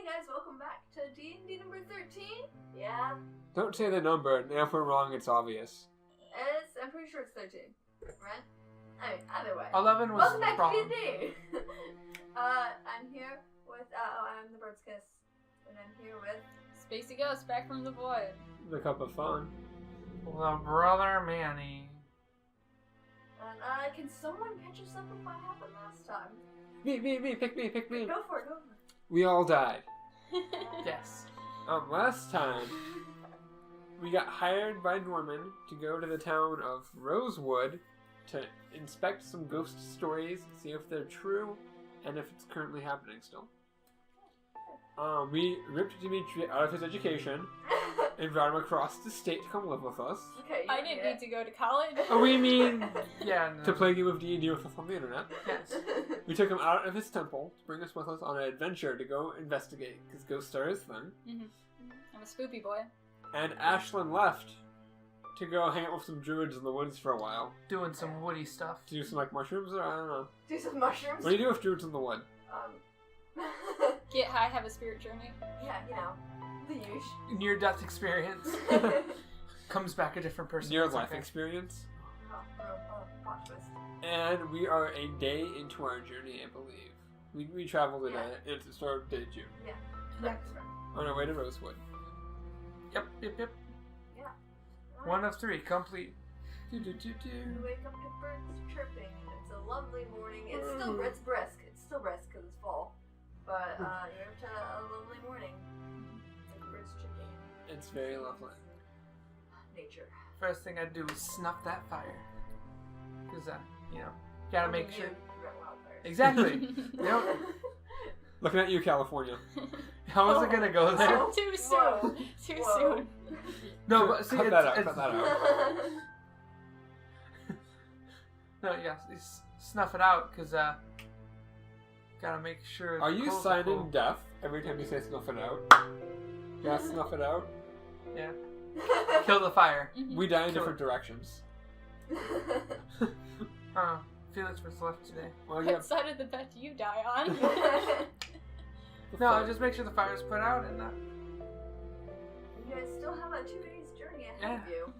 guys, welcome back to D&D number 13. Yeah. Don't say the number, and if we're wrong, it's obvious. I'm pretty sure it's 13, right? I mean, either way. 11 was welcome back wrong. to D&D. I'm here with, I'm the Bird's Kiss, and I'm here with... Spacey Ghost, back from the void. The cup of fun. Well, brother Manny. And, can someone catch us up with what happened last time? Me, pick me. Go for it. We all died. Yes. Last time, we got hired by Norman to go to the town of Rosewood to inspect some ghost stories, see if they're true, and if it's currently happening still. We ripped Dimitri out of his education and brought him across the state to come live with us. Okay, I didn't need to go to college. Oh, we mean... Yeah, no. To play a game of D&D with us on the internet. Yes. We took him out of his temple to bring us with us on an adventure to go investigate, because ghosts are his thing. Mm-hmm. I'm a spoopy boy. And Ashlyn left to go hang out with some druids in the woods for a while. Doing some woody stuff. To do some, like, mushrooms, or I don't know. Do some mushrooms? What do you do with druids in the wood? Get high, have a spirit journey. Yeah, you know, the usual. Near-death experience. Comes back a different person. Near life experience. Plot twist. And we are a day into our journey, I believe. We traveled a day. It's a sort of day 2. Yeah. Correct. On our way to Rosewood. Yep. Yeah. 1 of 3, complete. You wake up to birds chirping, and it's a lovely morning. It's still brisk. It's still brisk because it's fall. But you're up to a lovely morning. It's like birds chirping. It's very lovely. Nature. First thing I'd do is snuff that fire. Because, gotta make sure. Exactly. Looking at you, California. How was it gonna go there? Too soon. Too soon. No, but see, cut that out. No, yes, snuff it out, because, gotta make sure. Are you cool. signing death every time you say snuff it out? Yeah, snuff it out. Yeah. Kill the fire. We die in Kill different directions. Felix was left today. Well, What side of the bed do you die on? No, just make sure the fire's put out and You guys still have a 2 days journey ahead of you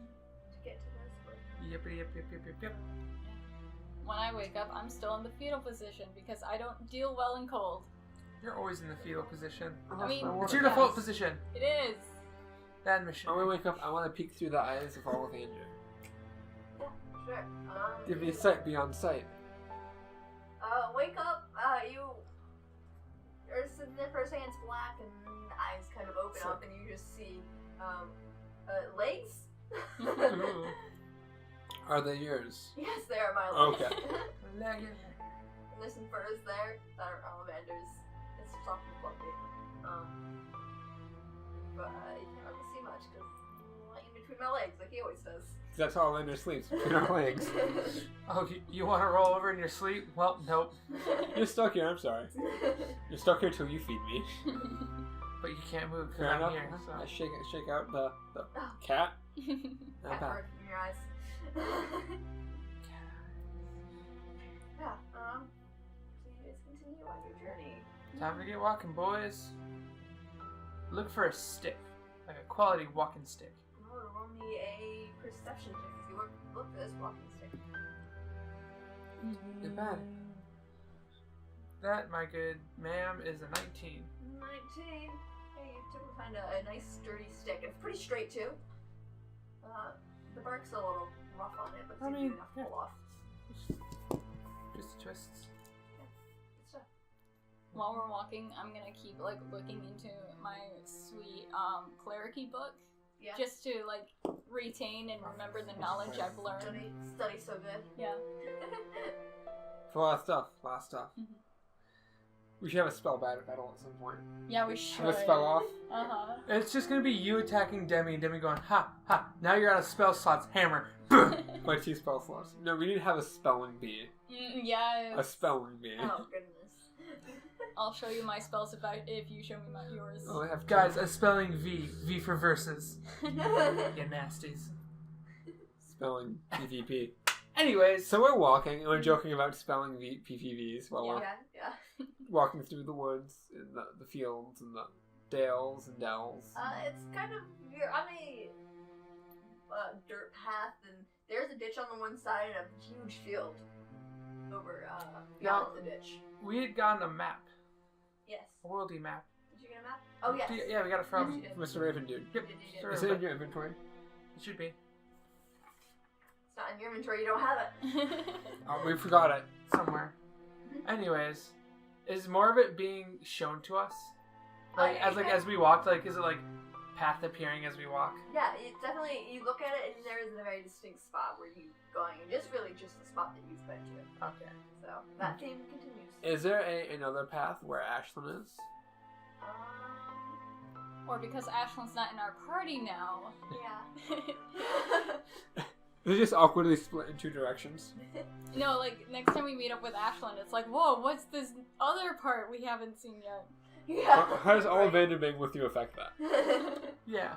to get to Rosewood. Yep. When I wake up, I'm still in the fetal position because I don't deal well in cold. You're always in the fetal position. I mean, It's your default position. It is. Bad mission. When we wake up, I want to peek through the eyes of all of Andrew. Yeah, sure. Give me sight beyond sight. Wake up, you're sitting there for a second, it's black, and the eyes kind of open up, and you just see, legs? Ooh. Are they yours? Yes, they are my legs. Okay. And there's some furs there that are Ollivanders. It's soft and fluffy. But you can't really see much, because I'm lying in between my legs, like he always does. That's how Lander sleeps, between our legs. Oh, you want to roll over in your sleep? Well, nope. You're stuck here, I'm sorry. You're stuck here till you feed me. But you can't move because Fair I'm enough. here. So. I shake out the cat. Cat bird in your eyes. Yeah, so you guys continue on your journey. Time to get walking, boys. Look for a stick. Like a quality walking stick. Roll me a perception check if you look for this walking stick. Not bad. That, my good ma'am, is a 19. 19. Hey, you took find a nice sturdy stick. It's pretty straight too. The bark's a little rough on it, but it's easy enough to pull off. Just twists. Yeah, good stuff. While we're walking, I'm gonna keep looking into my sweet clericy book. Yeah. Just to retain and remember the knowledge I've learned. Study so good. Yeah. It's a lot of stuff. Mm-hmm. We should have a spell battle at some point. Yeah, we should. Have a spell off. It's just gonna be you attacking Demi and Demi going, ha, ha, now you're out of spell slots, hammer, boom! My 2 spell slots. No, we need to have a spelling bee. Yeah. A spelling bee. Oh goodness. I'll show you my spells if you show me yours. Oh, I have Guys, a spelling V for verses. You nasties. spelling PvP. Anyways, So we're walking, and we're joking about spelling PPVs while we're Yeah. walking through the woods, and the fields, and the dales and dells. It's kind of, you're on a dirt path, and there's a ditch on the one side and a huge field over beyond the ditch. we had gotten a map, Yes. a worldy map. Did you get a map? Oh, yes. Yeah, we got it from. Yes, you did. Mr. Raven Dude. Yep. You did. Sure. Is it in your inventory? It should be. It's not in your inventory, you don't have it. Oh, we forgot it. Somewhere. Anyways, is more of it being shown to us? As we walked, is it like path appearing as we walk? Yeah, it's definitely, you look at it and there is a very distinct spot where you're going, and just the spot that you've been to. Okay. So, that theme continues. Is there another path where Ashlyn is? Or because Ashland's not in our party now. Yeah. They just awkwardly split in two directions. No, like, next time we meet up with Ashland, it's like, whoa, what's this other part we haven't seen yet? Yeah. How does Ollivander being with you affect that? Yeah.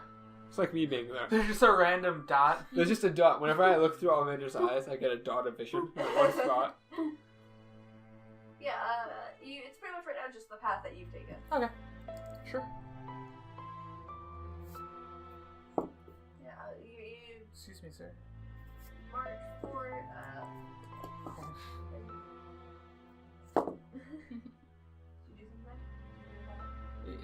It's like me being there. There's just a random dot. There's just a dot. Whenever I look through Ollivander's eyes, I get a dot of vision in one spot. Yeah, it's pretty much right now just the path that you've taken. Okay. Sure. Yeah, you Excuse me, sir. march forward, Did you do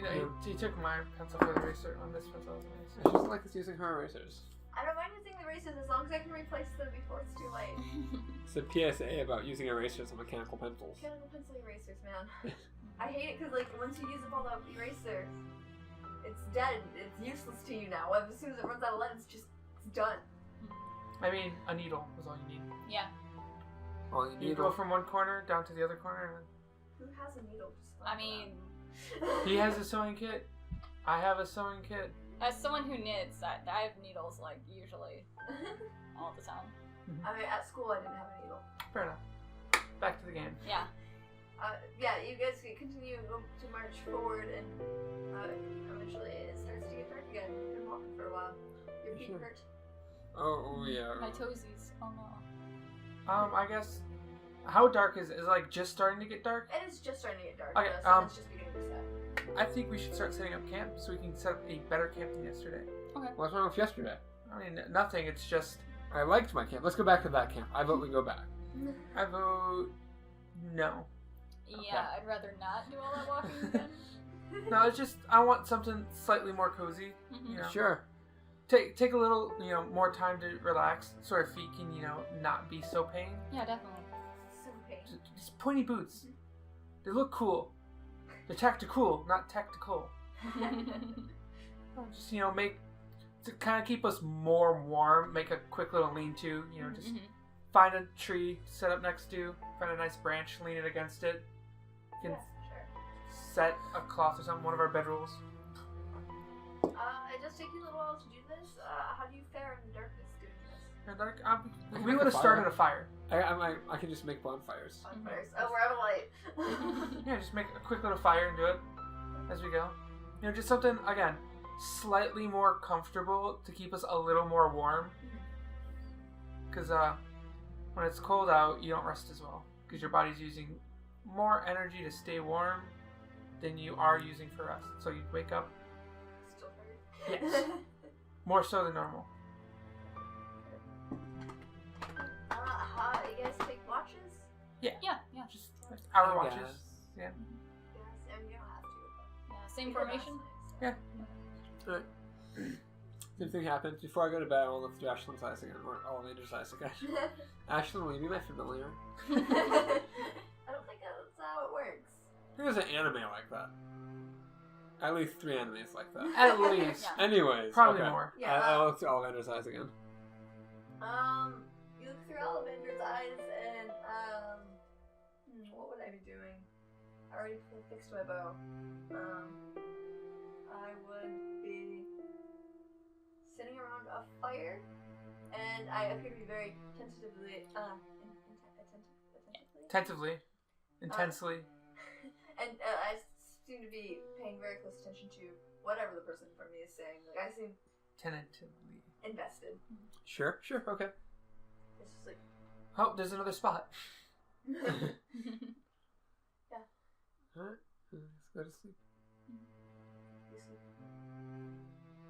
something? He took my pencil for the eraser on this pencil as an She eraser. just likes using her erasers. I don't mind using the erasers as long as I can replace them before it's too late. It's a PSA about using erasers on mechanical pencils. Mechanical pencil erasers, man. I hate it because, like, once you use up all the eraser, it's dead. It's useless to you now. As soon as it runs out of lead, it's done. I mean, a needle is all you need. Yeah. All you You need go from one corner down to the other corner. Who has a needle? Just I mean, He has a sewing kit. I have a sewing kit. as someone who knits, I have needles, like, usually, all the time. I mean, at school I didn't have a needle. Fair enough. Back to the game. Yeah. Yeah, you guys continue to march forward, and eventually it starts to get dark again. You've been walking for a while. Your feet Sure. hurt. Oh yeah. My toesies. Oh no. I guess. How dark is it? Is it like just starting to get dark? It is just starting to get dark. Okay, The sun is just beginning to set. I think we should start setting up camp so we can set up a better camp than yesterday. What's wrong with yesterday? I mean, nothing. It's just. I liked my camp. Let's go back to that camp. I vote we go back. I vote no. Yeah, I'd rather not do all that walking again. No, it's just I want something slightly more cozy. Mhm. You know, Sure. take a little more time to relax so our feet can not be so pain. Yeah, definitely. So pain. Just pointy boots. They look cool. They're tactical, not tactical. Just make to kind of keep us more warm. Make a quick little lean-to. Just find a tree, set up next to. Find a nice branch, lean it against it. You Yeah, can sure. set a cloth or something. One of our bedrolls. It does take you a little while to do this. How do you fare in the darkness doing this? And like, can we make would a have started fire. a fire. I can just make bonfires. Bonfires. Oh, we're out of light. Yeah, just make a quick little fire and do it as we go. Just something, again, slightly more comfortable to keep us a little more warm. Because when it's cold out, you don't rest as well. Because your body's using more energy to stay warm than you are using for rest. So you wake up Still hurt. Yes. more so than normal. You guys take watches? Yeah. Just hour I watches. guess. Yeah. Yes. I mean, you don't have to. Yeah, same You formation. don't Alright. Same thing happens. Before I go to bed, I'll look through Ashlyn's eyes again, or Olivander's eyes again. Ashlyn, will you be my familiar? I don't think that's how it works. There's an anime like that. At least 3 animes like that. At least. Yeah. Anyways, Probably okay. more. Yeah. I'll look through Olivander's eyes again. You look through Olivander's eyes, and what would I be doing? I already fixed my bow. I would be sitting around a fire, and I appear to be very tentatively, Tentatively. Intensely. and I seem to be paying very close attention to whatever the person in front of me is saying. Like, I seem Tentatively. invested. Sure, okay. It's just like, Oh, there's another spot. Alright, let's go to sleep.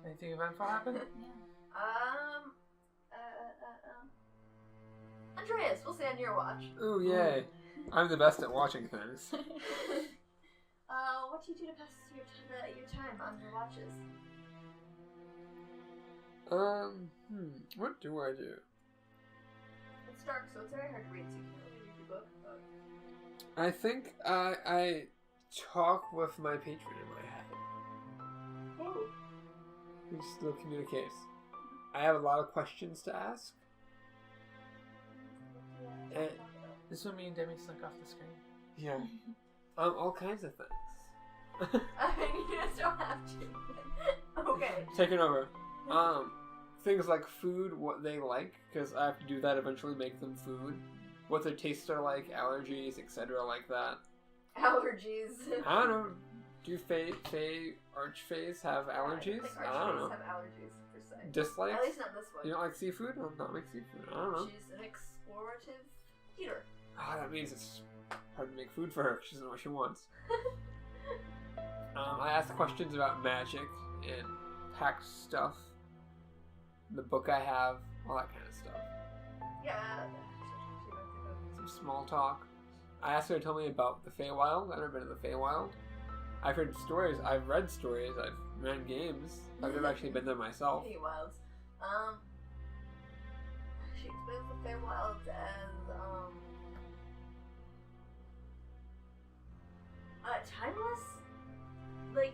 Anything eventful happen? Andreas, we'll say on your watch. Oh, yay. I'm the best at watching things. What do you do to pass your time on your watches? What do I do? It's dark, so it's very hard to read, so you can't really read the book. But... I think I talk with my patron in my head. Oh. We still communicate. I have a lot of questions to ask. And, This is when me and Demi slink off the screen. yeah. All kinds of things. I mean, you just don't have to. Okay. Taking over. Things like food, what they like, because I have to do that eventually, make them food. What their tastes are like, allergies, etc. like that. Allergies. I don't know. Do archfays have allergies? I don't know. Have allergies, per se. Dislikes? At least not this one. You don't like seafood? I'll not like seafood. I don't know. She's an explorative eater. That means it's hard to make food for her. She doesn't know what she wants. I ask questions about magic and packed stuff. The book I have, all that kind of stuff. Yeah. Some small talk. I asked her to tell me about the Feywild. I've never been to the Feywild. I've heard stories. I've read stories. I've ran games. I've never actually been there myself. Feywilds. She explains the Feywilds as timeless. Like,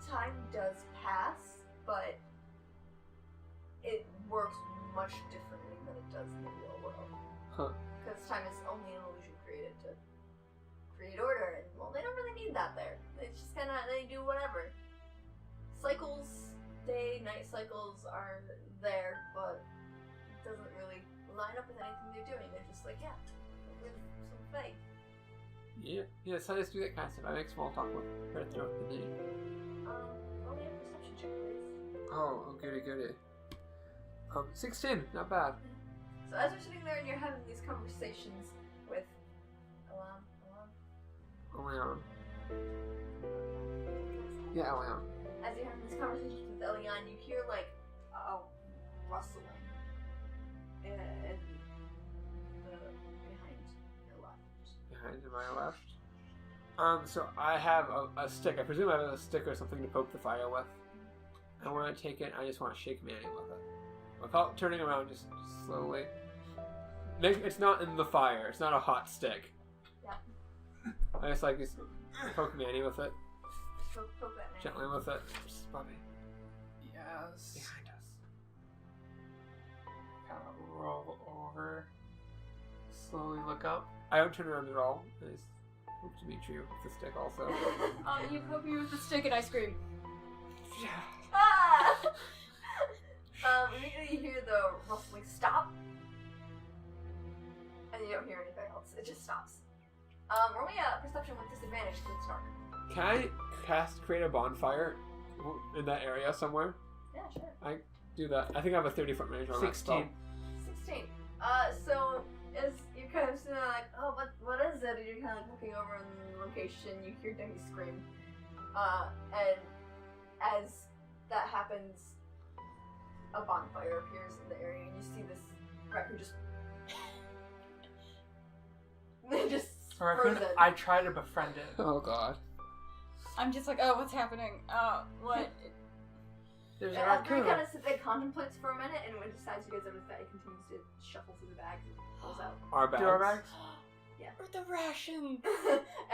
time does pass, but it works much differently than it does in the real world. Huh. Because time is only an illusion created to create order, and well, they don't really need that there. They just kind of, they do whatever. Cycles, day, night cycles are there, but it doesn't really line up with anything they're doing. They're just like, yeah, we're some fake. Yeah, so I just do that kind of stuff. I make small talk with her throughout the day. Only a perception check, please. Oh, goody. 16, not bad. So as you're sitting there and you're having these conversations with Elion. Yeah, Elion. As you're having these conversations with Elion, you hear like a rustling Behind to my left. So I have a stick. I presume I have a stick or something to poke the fire with. I want to take it. I just want to shake Manny with it. Without turning around, just slowly. It's not in the fire. It's not a hot stick. Yeah. I just poke Manny with it. Poke that man. Gently with it. Just Bobby. Yes. Behind us. Kind of roll over. Slowly look up. I don't turn around at all. I just hope to meet you with the stick also. You poke me with the stick and I scream. Ah! Immediately you hear the rustling stop. And you don't hear anything else. It just stops. Roll me a perception with disadvantage because it's dark. Can I create a bonfire in that area somewhere? Yeah, sure. I do that. I think I have a 30-foot range on that spell. 16. 16. So as you're kind of sitting there like, oh, what is it? And you're kind of like looking over in the location, you hear Demi scream. And as that happens, a bonfire appears in the area, and you see this raccoon just Raccoon, frozen. I try to befriend it. Oh god. I'm just like, oh, what's happening? What? There's a And after he raccoon. kind of sits there, contemplates for a minute, and when he decides you guys are with that, he continues to shuffle through the bags and pulls out. Our bags. Do our bags? Or the rations.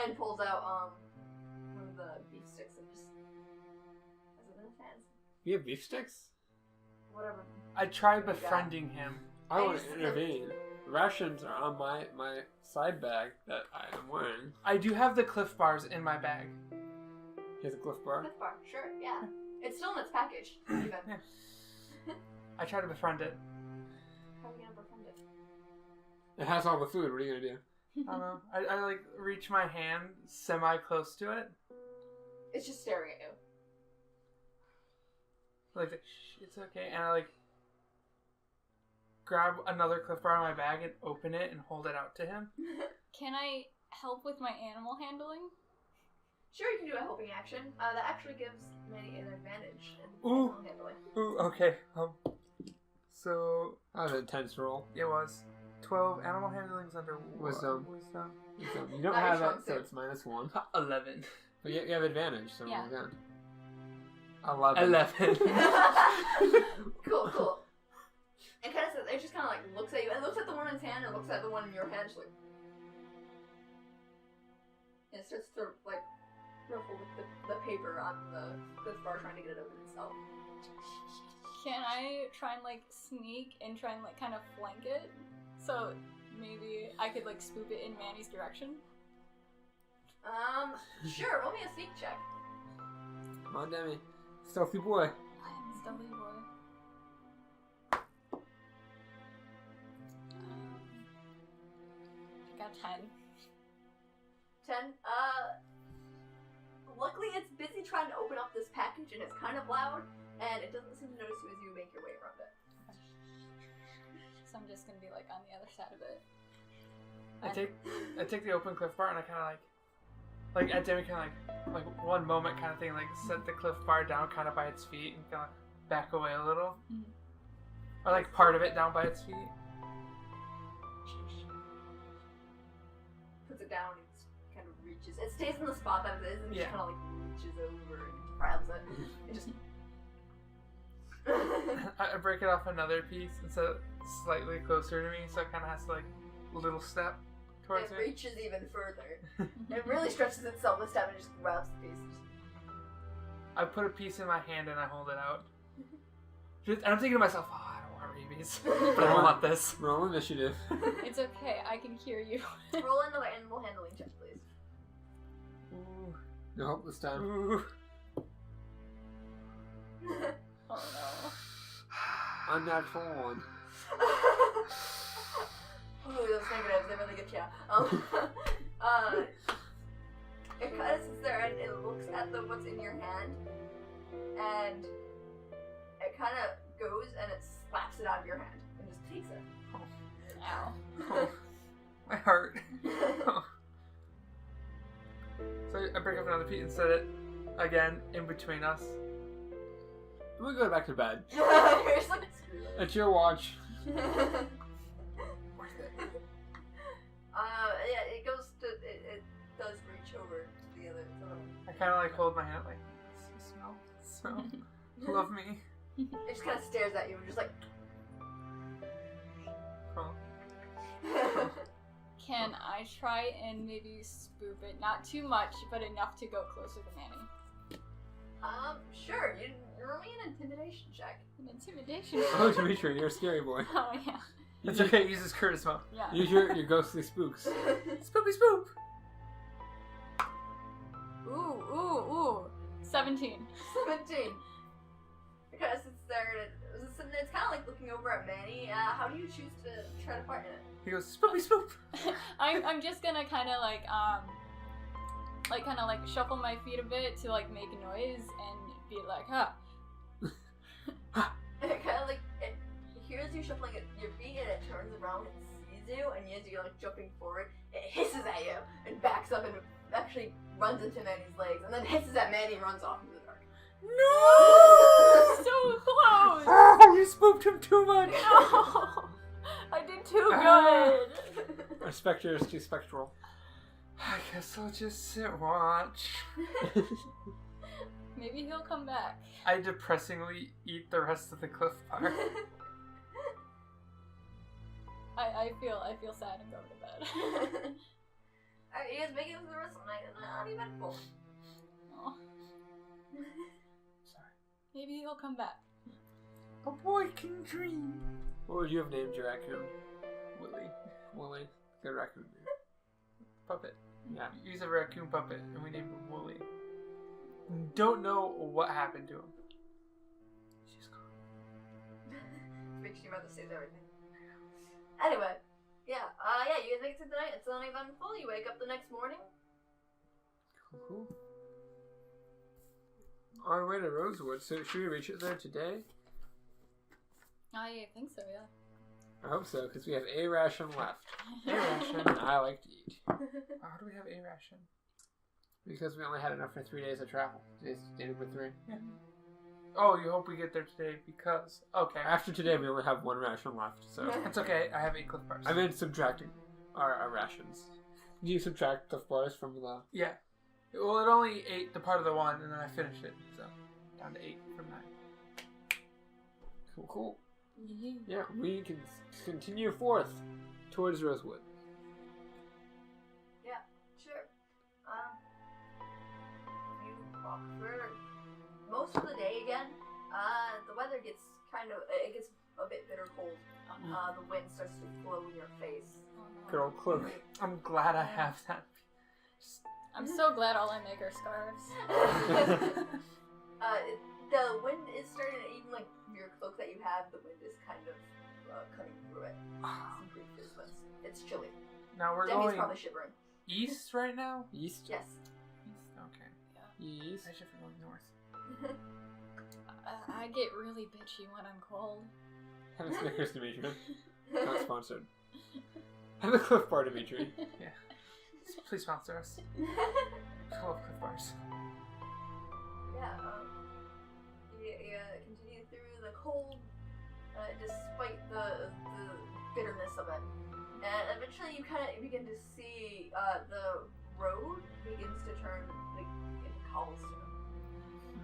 and pulls out one of the beef sticks and just has it in his hands. You have beef sticks? Whatever. I tried befriending him. I I want just- to intervene. Rations are on my side bag that I am wearing. I do have the Cliff Bars in my bag. Here's a Cliff Bar. Cliff Bar, sure, yeah. It's still in its package, even. Yeah. I try to befriend it. How are we gonna befriend it? It has all the food. What are you gonna do? I don't know. I like reach my hand semi close to it. It's just staring at you. Like, shh, it's okay. And I like grab another Cliff Bar in my bag and open it and hold it out to him. Can I help with my animal handling? Sure, you can do a helping action. That actually gives Manny an advantage in Ooh. animal handling. Ooh, okay. So That was an intense roll. it was 12. Animal handling's under Wisdom. Wisdom. You don't Not have your it, so strong it's -1. 11. But you have advantage, so Yeah. roll again. 11. 11. Cool. And kind of says, it just kind of like looks at you, and looks at the one in his hand, and looks at the one in your hand, just like, and it starts to like ruffle with the paper on the Cliff Bar, trying to get it open itself. Can I try and like sneak and try and like kind of flank it? So maybe I could like spoop it in Manny's direction? Sure, roll me a sneak check. Come on, Demi. Stealthy boy. I am a stealthy boy. I got 10. 10. Luckily it's busy trying to open up this package, and it's kind of loud, and it doesn't seem to notice you as you make your way around it. So I'm just gonna be like on the other side of it. I take the open Cliff Bar and I kind of like at Demi kind of like one moment kind of thing, like set the Cliff Bar down kind of by its feet and kind of back away a little. Or like part of it down by its feet. Puts it down and kind of reaches. It stays in the spot that it is, and Yeah. just kind of like reaches over and grabs it. It just. I break it off another piece and set it slightly closer to me, so it kind of has to like a little step towards It me. reaches even further. It really stretches itself this time and just grabs the piece. I put a piece in my hand and I hold it out. And I'm thinking to myself, oh, I don't want rabies, but I want this. Roll initiative. It's okay, I can hear you. Roll another animal handling check, please. Ooh. No hope this time. Ooh. Oh no. Unnatural 1. Ooh, those negatives, they really get you. It kind of sits there and it looks at what's in your hand, and it kind of goes and it slaps it out of your hand and just takes it. Ow. Oh, my heart. So I break up another piece and set it again in between us. We go back to bed. You're just like, screw it. It's your watch. Worth it. Yeah, it goes to, it does reach over to the other. I kind of like hold my hand like, smell, love me. It just kind of stares at you and just like. Oh. Can I try and maybe spoop it? Not too much, but enough to go closer to Manny. Sure. You roll me an intimidation check. An intimidation. Oh, Dimitri, you're a scary boy. Oh yeah. It's okay, it uses charisma. Yeah. Use your ghostly spooks. Spoopy spoop! Ooh. 17. 17. It kind of sits there and it's kind of like looking over at Manny. How do you choose to try to partner it? He goes, spoopy spoop! I'm just gonna kind of like shuffle my feet a bit to like make a noise and be like, huh. It kind of like it hears you shuffling your feet and it turns around and sees you, and as you're like jumping forward, it hisses at you and backs up and actually runs into Manny's legs, and then hisses at Manny and runs off into the dark. No! So close. Oh, you spooked him too much! No, I did too good. Our spectre is too spectral. I guess I'll just sit and watch. Maybe he'll come back. I depressingly eat the rest of the Cliff Bar. I feel sad and go to bed. You guys make it through the rest of the night and not eventful. Oh. Sorry. Maybe he'll come back. A boy can dream. What would you have named your raccoon? Willie. Good raccoon name. Puppet. Yeah. He's a raccoon puppet, and we named him Wooly. Don't know what happened to him. She's gone. Makes you rather save everything. Anyway, you guys make it through the night. It's uneventful. You wake up the next morning. Cool. On our way to Rosewood, so should we reach it there today? I think so, yeah. I hope so, because we have a ration left. A ration. And I like to eat. How do we have a ration? Because we only had enough for 3 days of travel. Today's day number 3. Yeah. Oh, you hope we get there today because... Okay. After today, we only have 1 ration left, so... It's okay. I have 8 Cliff Bars. I mean, subtracting our rations. Do you subtract the bars from the... Yeah. Well, it only ate the part of the 1, and then I finished it. So, down to 8 from 9. Cool. Yeah, we can continue forth towards Rosewood. Yeah, sure. You walk for most of the day again. The weather gets it gets a bit bitter cold. The wind starts to blow in your face. Good old cloak. I'm glad I have that. I'm so glad all I make are scarves. The wind is starting to, even like your cloak that you have, the wind is kind of cutting through it. Some pretty fierce winds. It's chilly. Now we're Demi's going probably shivering. east right now? East? Yes. East? Okay. East. I should be going north. I get really bitchy when I'm cold. Have a Snickers, Dimitri. Not sponsored. Have a Cliff Bar, Dimitri. Yeah. Please sponsor us. I love Cliff Bars. Yeah, you continue through the cold, despite the bitterness of it. And eventually you kind of begin to see the road begins to turn like into cobblestone.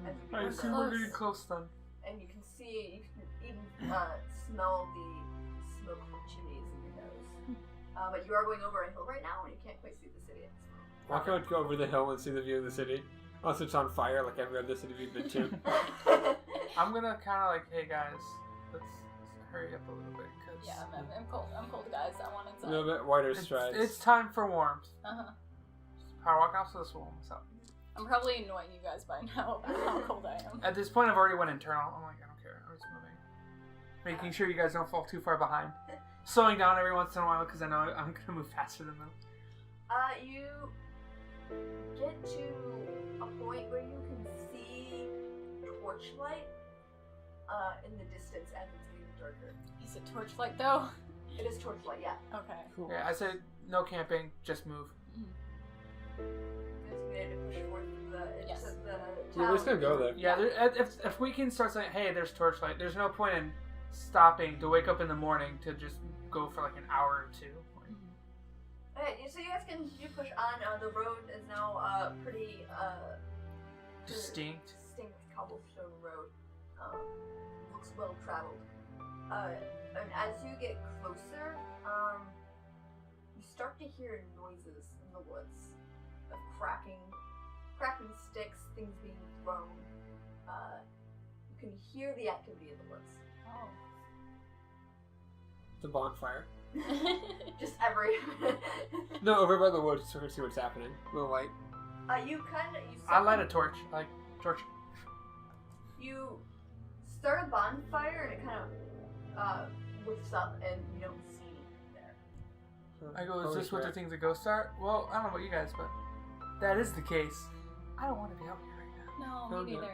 As you I begin see to- we're getting close then. And you can see, you can even smell the smoke from chimneys in your nose. But you are going over a hill right now, and you can't quite see the city at this Why can't we go over the hill and see the view of the city? Unless it's on fire like every other city we've been to. moment. I'm gonna kind of like, hey guys, let's hurry up a little bit because Yeah, I'm cold. I'm cold, guys. I want A inside. little bit wider strides. it's time for warmth. Uh-huh. Power walk out, so this will warm us up. I'm probably annoying you guys by now about how cold I am. At this point, I've already went internal. I'm like, I don't care. I'm just moving, making sure you guys don't fall too far behind. Slowing down every once in a while because I know I'm gonna move faster than them. You get to a point where you can see torchlight in the distance as it's getting darker. Is it torchlight though? It is torchlight, yeah. Okay. Cool. Yeah, I said no camping, just move. As you needed to push forward through the, Yes. the Yeah, we're just gonna go there. Yeah, if we can start saying, hey, there's torchlight, there's no point in stopping to wake up in the morning to just go for like an hour or 2. Okay, so you guys can push on. The road is now pretty Distinct. cobblestone road. Looks well traveled. And as you get closer, you start to hear noises in the woods of cracking sticks, things being thrown. You can hear the activity in the woods. Oh. The bonfire. Just every. No, over by the woods so we can see what's happening. A little light. You I light a torch. Like, torch. You start a bonfire and it kind of whiffs up and you don't see anything there. I go, is Holy this what the crap. things that ghosts are? Well, I don't know about you guys, but that is the case. I don't want to be out here right now. No, Oh, me no. neither.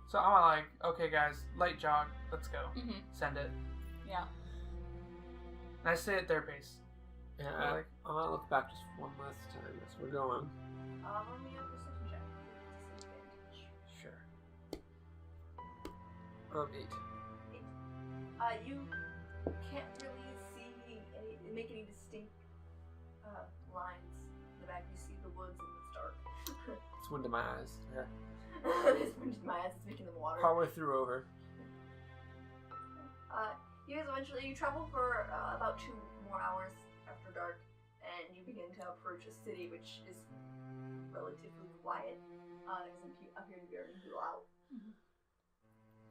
So I'm like, okay guys, light jog, let's go. Mm-hmm. Send it. Yeah. And I stay at their base. Yeah, Like- I want to look back just one last time as we're going. Roll me a perception check. Disadvantage. Sure. 8. You can't really make any distinct lines in the back. You see the woods and it's dark. It's wind in my eyes. Yeah. This wind in my eyes is making them water. Power through over. You guys eventually travel for about 2 more hours after dark, and you begin to approach a city which is relatively quiet. Doesn't appear to be very people out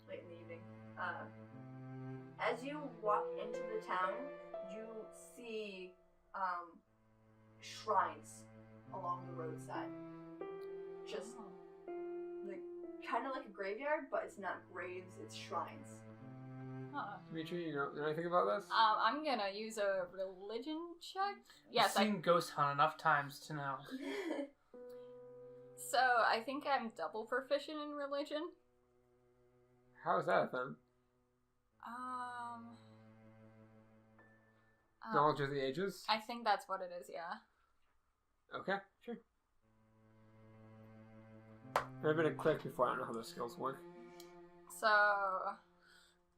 late in the evening. As you walk into the town, you see shrines along the roadside. Just like kind of like a graveyard, but it's not graves; it's shrines. Dimitri, you know anything about this? I'm gonna use a religion check. Yes, I've seen Ghost Hunt enough times to know. So I think I'm double proficient in religion. How is that then? Knowledge of the ages? I think that's what it is, yeah. Okay, sure. I've been a cleric before, I don't know how those skills work. So,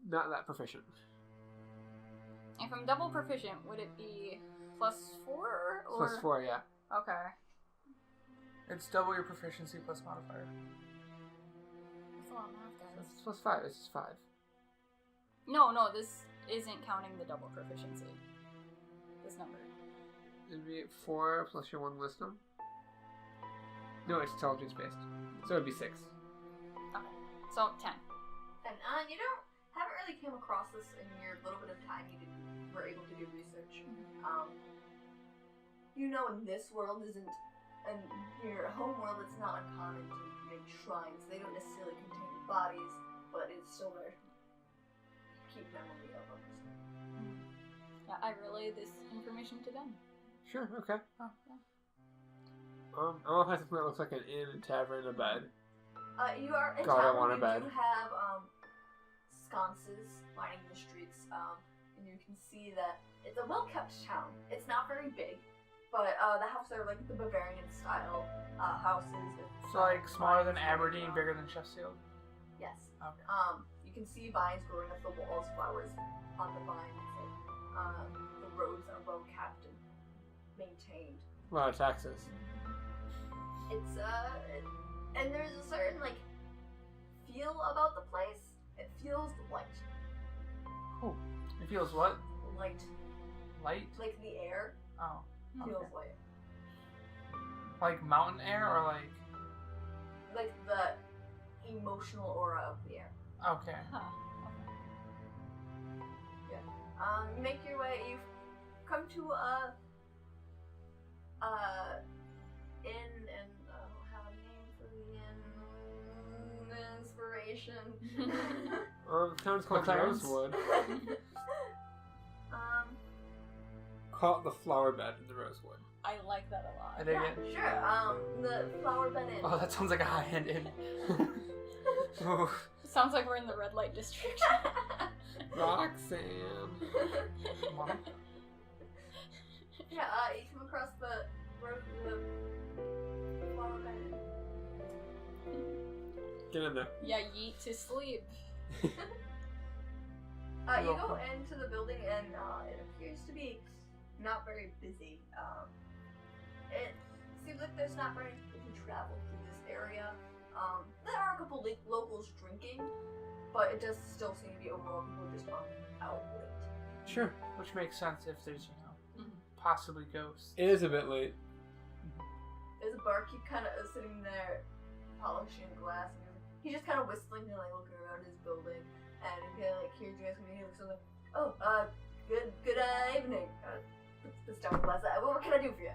Not that proficient. if I'm double proficient, would it be +4? Or... +4, yeah. Okay. It's double your proficiency plus modifier. That's a lot of math, guys. It's +5, it's just 5. No, this isn't counting the double proficiency. This number. It'd be 4 plus your 1 wisdom. No, it's intelligence based. So it'd be 6. Okay. So, 10. And you haven't really came across this in your little bit of time you were able to do research. You know, in this world isn't, and your home world, it's not uncommon to make shrines. They don't necessarily contain bodies, but it's still there to keep memory of them. Yeah, I relay this information to them. Sure, okay. Oh, yeah. I'm gonna find something that looks like an inn, a tavern, a bed. You are in God, I town. want a bed. You do have sconces lining the streets, and you can see that it's a well-kept town. It's not very big, but the houses are like the Bavarian style houses. With, So like smaller than vines Aberdeen, growing bigger than Sheffield. Yes. Okay. You can see vines growing up the walls, flowers on the vines. And, the roads are well kept and maintained. A lot of taxes. It's and there's a certain like feel about the place. It feels light. Oh. It feels what? Light. Light? Like the air Oh. feels Okay. light. Like mountain air or like... Like the emotional aura of the air. Okay. Huh. You make your way. You've come to a inn, and I don't have a name for the inn. Inspiration. The town's called McLaren's? Rosewood. Call it the flower bed in the Rosewood. I like that a lot. I dig Yeah, it. sure. The flower bed inn. Oh, that sounds like a high-end inn. Ooh. Sounds like we're in the red light district. Roxanne. Mom. Yeah, you come across the road, the flower bed inn. Get in there. Yeah, yeet to sleep. You go into the building, and it appears to be not very busy. It seems like there's not very people who travel through this area. There are a couple locals drinking, but it does still seem to be overall people just out late. Sure. Which makes sense if there's, Mhm. possibly ghosts. It is a bit late. There's a barkeep kind of sitting there polishing glass, and he's just kind of whistling and like looking around his building, and he kind of like hears you guys coming in, and like, "Oh, good evening. This down glass. What can I do for you?"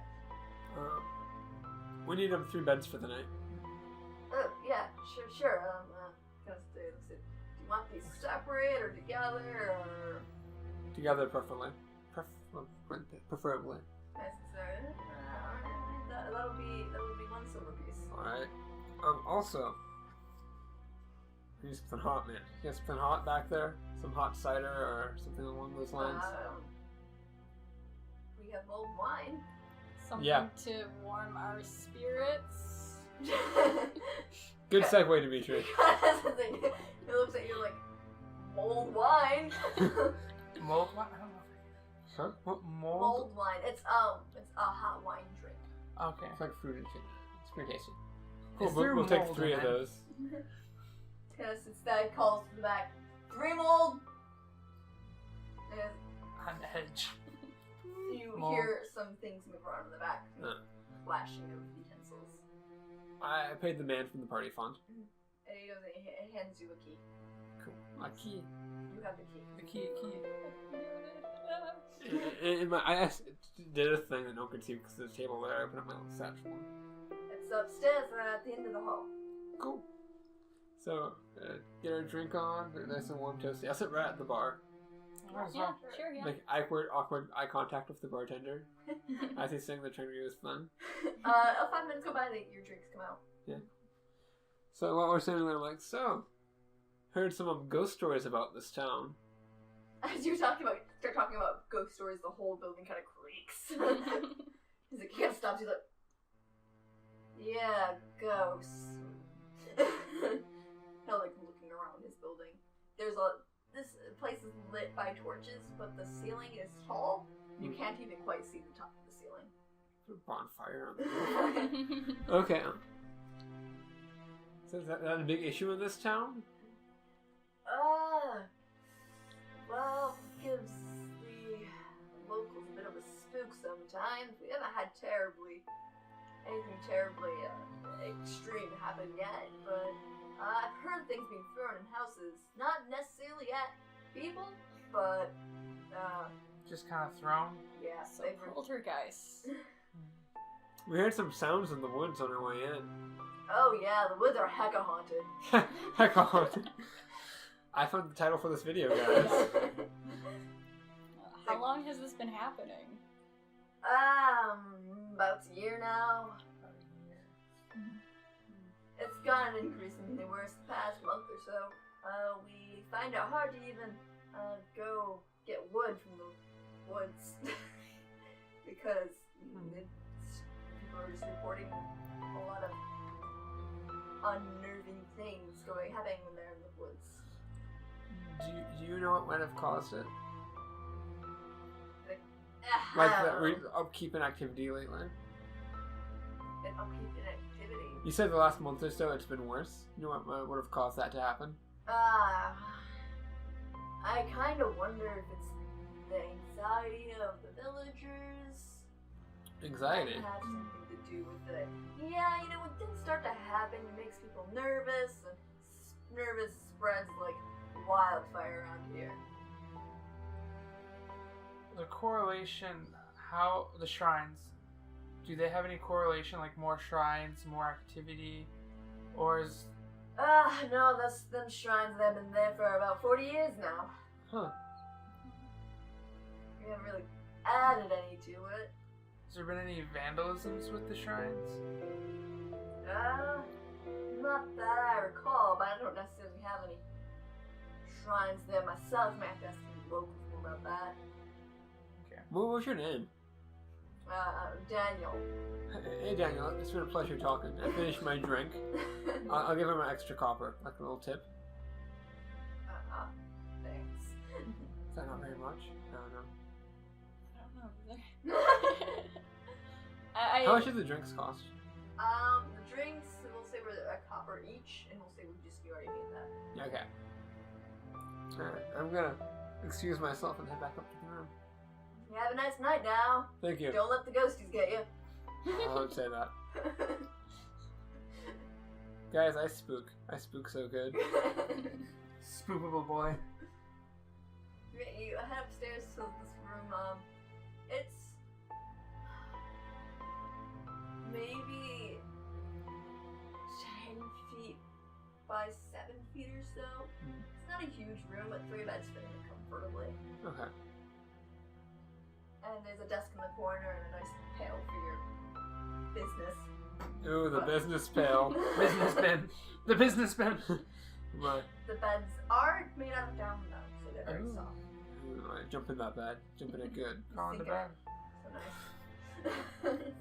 We need 3 beds for the night. Yeah, sure. Kind of stay. Do you want these separate or together or? Together, preferably. Preferably. Necessary. That'll be 1 silver piece. Alright. Also, we need something hot, man. You got something hot back there? Some hot cider or something along those lines? We have mulled wine. Something to warm our spirits. Good segue, Dimitri. It looks at you like mulled wine. Mold wine? I don't know. Huh? What, mold? Mulled wine. It's a hot wine drink. Okay. It's like fruit and shit. It's pretty tasty. Is Cool, there we'll take mold 3 in of it? those. Yes, it's that calls from the back. 3 mulled. And On edge. you Mulled. hear some things move around in the back. Flashing of utensils. I paid the man from the party fund. And he goes and he hands you a key. Cool. My key. You have the key. The key. I did a thing that no one could see because there's a table there. I opened up my little satchel. It's upstairs at the end of the hall. Cool. So, get our drink on, nice and warm, toasty. I'll sit right at the bar. Might as Yeah, well. sure, yeah. Make awkward eye contact with the bartender as he's saying the drink was fun. 5 minutes go by, your drinks come out. So what we're saying, they're like, so, heard some ghost stories about this town. as you start talking about ghost stories, the whole building kind of creaks. He's like, he can't stop. He's like, yeah, ghosts. Kind of like looking around his building. This place is lit by torches, but the ceiling is tall. You can't even quite see the top of the ceiling. Bonfire on the roof. Okay. So is that a big issue in this town? Well, it gives the locals a bit of a spook sometimes. We haven't had anything terribly extreme happen yet, but I've heard things being thrown in houses. Not necessarily at people, but just kind of thrown. Yeah, So poltergeists. We heard some sounds in the woods on our way in. Oh yeah, the woods are Hecka Haunted. Hecka Haunted. I found the title for this video, guys. How long has this been happening? About a year now. It's gotten increasingly worse the past month or so. We find it hard to even go get wood from the woods because people are just reporting a lot of unnerving things happening when they're in the woods. Do you know what might have caused it? Like the upkeep in activity lately? An upkeep in activity? You said the last month or so it's been worse. You know what would have caused that to happen? I kind of wonder if it's the anxiety of the villagers. Anxiety? It has something to do with it. Yeah, when things start to happen, it makes people nervous, and nervous spreads like wildfire around here. The correlation, the shrines, do they have any correlation, like more shrines, more activity, or is... No, them shrines that have been there for about 40 years now. Huh. We haven't really added any to it. Has there been any vandalisms with the shrines? Not that I recall, but I don't necessarily have any shrines there myself. I have to ask the locals more about that. Okay. What was your name? Daniel. Hey Daniel, it's been a pleasure talking. I finished my drink. I'll give him an extra copper, like a little tip. Thanks. Is that not very much? No. I don't know either. How much do the drinks cost? The drinks, we'll say we're a copper each, and we'll say you already made that. Okay. Alright, I'm gonna excuse myself and head back up to the room. You have a nice night now. Thank you. Don't let the ghosties get you. I won't say that. Guys, I spook. I spook so good. Spookable boy. You head upstairs to this room. It's maybe 10 feet by 7 feet or so. It's not a huge room, but 3 beds fit in it comfortably. Okay. And there's a desk in the corner and a nice pail for your business. Ooh, the business pail. Business bin. The business bin. Right. The beds are made out of down though, so they're very soft. Ooh, right, jump in that bed. Jump in it good. Crawl into bed. So nice.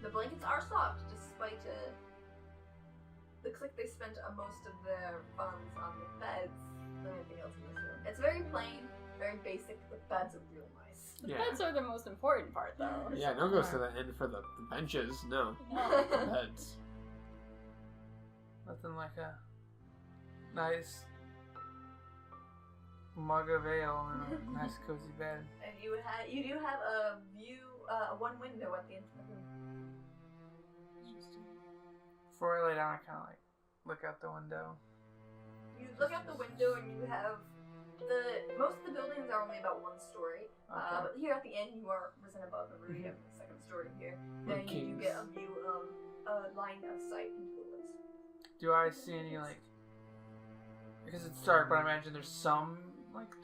The blankets are soft, despite looks like they spent most of their funds on the beds than anything else in this room. It's very plain, very basic. The beds are real nice. The beds are the most important part, though. Yeah, no goes to the end for the benches. No. No. The beds. Nothing like a nice mug of ale and a nice cozy bed. And you do have a view, one window at the end of the room. Before I lay down, I kind of like look out the window. You look out the window and you have most of the buildings are only about 1 story. Okay. But here at the end, you are risen above the roof. You have the second story here. And you do get a view of a line of sight into the woods. Do I see any because it's dark, but I imagine there's some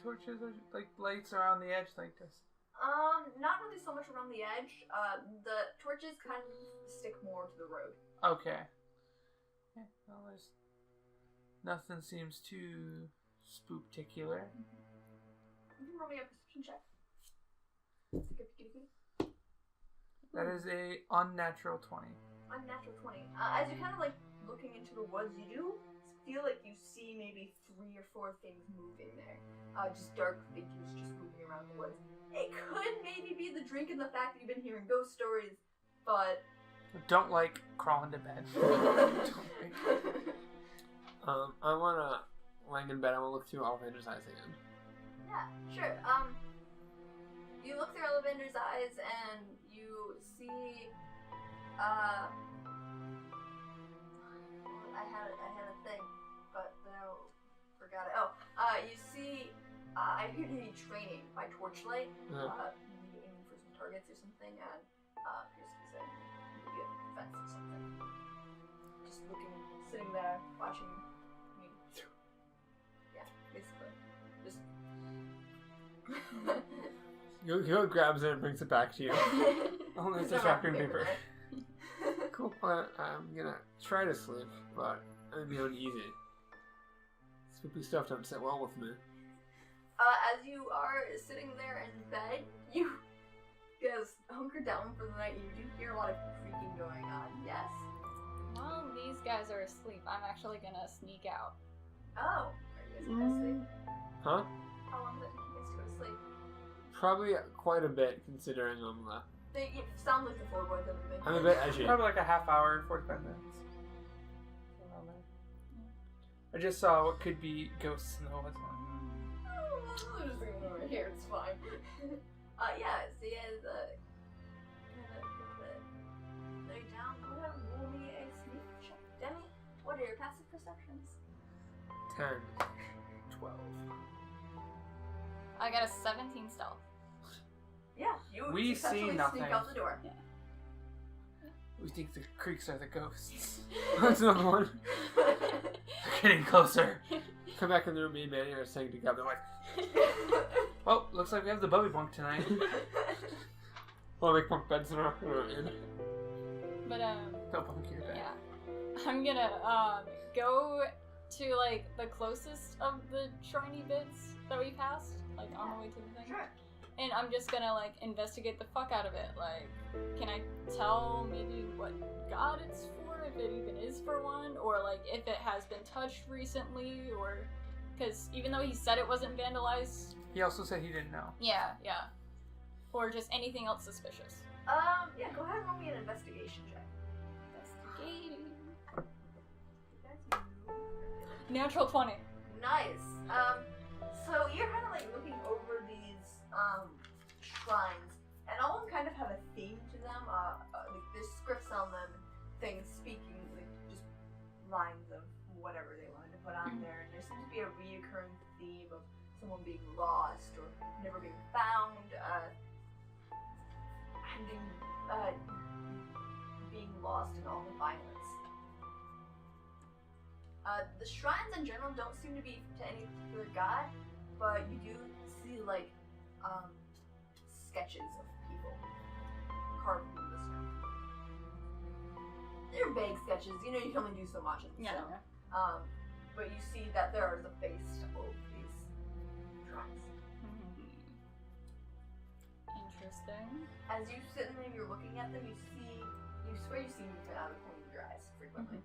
torches or lights around the edge like this? Not really so much around the edge. The torches kind of stick more to the road. Okay. Yeah, well, nothing seems too spooktacular. and roll me a perception check. That is a unnatural 20. Unnatural 20. As you're kind of like looking into the woods, you do feel like you see maybe 3 or 4 things moving there. Just dark figures just moving around the woods. It could maybe be the drink and the fact that you've been hearing ghost stories, but... Don't like crawling to bed. I wanna, laying in bed, I wanna look through Ollivander's eyes again. Yeah, sure. You look through Ollivander's eyes and you see, I had a thing, but then I forgot it. Oh, you see, I appear to be training by torchlight, maybe aiming for some targets or something, and appears to be setting maybe a fence or something. Just looking, sitting there, watching me. Yeah, basically. Just... He grabs it and brings it back to you. Only it's just wrapping paper. Cool. I'm gonna try to sleep, but I'm be uneasy. Spooky stuff don't sit well with me. As you are sitting there in bed, you guys hunker down for the night and you do hear a lot of creaking going on. Yes? While these guys are asleep, I'm actually gonna sneak out. Oh. Are you guys gonna sleep? Huh? How long does it take you guys to go to sleep? Probably quite a bit, considering It sounds like the floorboards have been. I'm a bit edgy. Probably like a half hour, 45 minutes. Around there. I just saw what could be ghosts in the woods. I'm just bringing it over here, it's fine. Yeah, so you guys, lay down. Go ahead and roll me a sneak check. Demi, what are your passive perceptions? 10. 12. I got a 17 stealth. Yeah, you We successfully see nothing. sneak out the door. Yeah. We think the creeks are the ghosts. That's another one. They're getting closer. Come back in the room, me and Manny are saying together, like, Well, looks like we have the Bubby Bunk tonight. well, make bunk beds in our in. But Don't bunk your bed. yeah, I'm gonna go to like the closest of the shriny bits that we passed, like on the way to the thing. Sure. And I'm just gonna like investigate the fuck out of it. Like, can I tell maybe what god it's for, if it even is for one, or like if it has been touched recently, or because even though he said it wasn't vandalized, He also said he didn't know. yeah, or just anything else suspicious. Yeah, go ahead and roll me an investigation check. Investigating. You guys do. Natural 20. Nice. So you're kind of like looking over these shrines, and all of them kind of have a theme to them. Like there's scripts on them, things speaking, like just lines of whatever they wanted to put on there. And there seems to be a reoccurring theme of someone being lost or never being found, being lost in all the violence. The shrines in general don't seem to be to any particular god, but you do see like sketches of people carved into the stone. They're vague sketches, you know, you can only do so much in the stone. But you see that there is a face to both these shrines. Interesting. As you sit and you're looking at them, you swear you see movement out of the corner of your eyes frequently.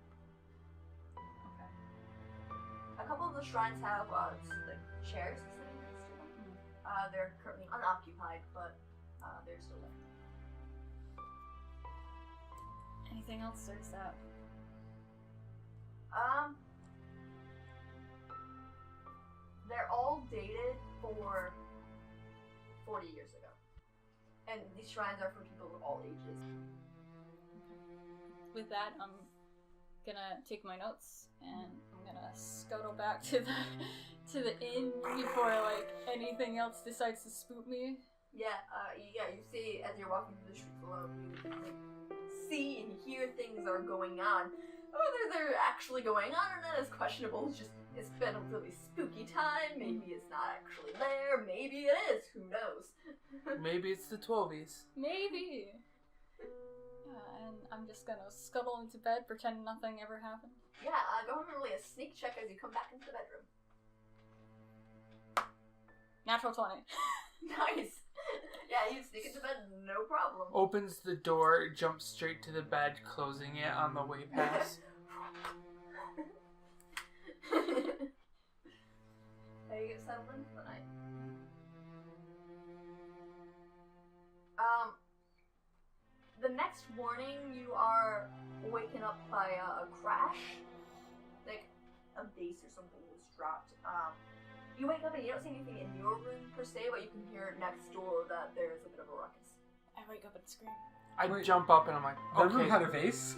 Okay. A couple of the shrines have like chairs sitting next to them. They're currently unoccupied, but they're still there. Anything else, or is that? They're all dated for 40 years ago. And these shrines are for people of all ages. With that, I'm gonna take my notes and I'm gonna scuttle back to the inn before like anything else decides to spook me. Yeah, you see as you're walking through the streets alone, you see and hear things are going on. Whether they're actually going on or not is questionable. It's been a really spooky time. Maybe it's not actually there. Maybe it is. Who knows? Maybe it's the 12s. Maybe. And I'm just gonna scuttle into bed, pretend nothing ever happened. Yeah, go ahead and roll a sneak check as you come back into the bedroom. Natural 20. Nice. Yeah, you sneak into bed, no problem. Opens the door, jumps straight to the bed, closing it on the way past. How you get settled in for the night? The next morning, you are waken up by a crash. Like, a vase or something was dropped. You wake up and you don't see anything in your room per se, but you can hear next door that there's a bit of a ruckus. I wake up and scream. I Wait. jump up and I'm like, That room okay. had a vase?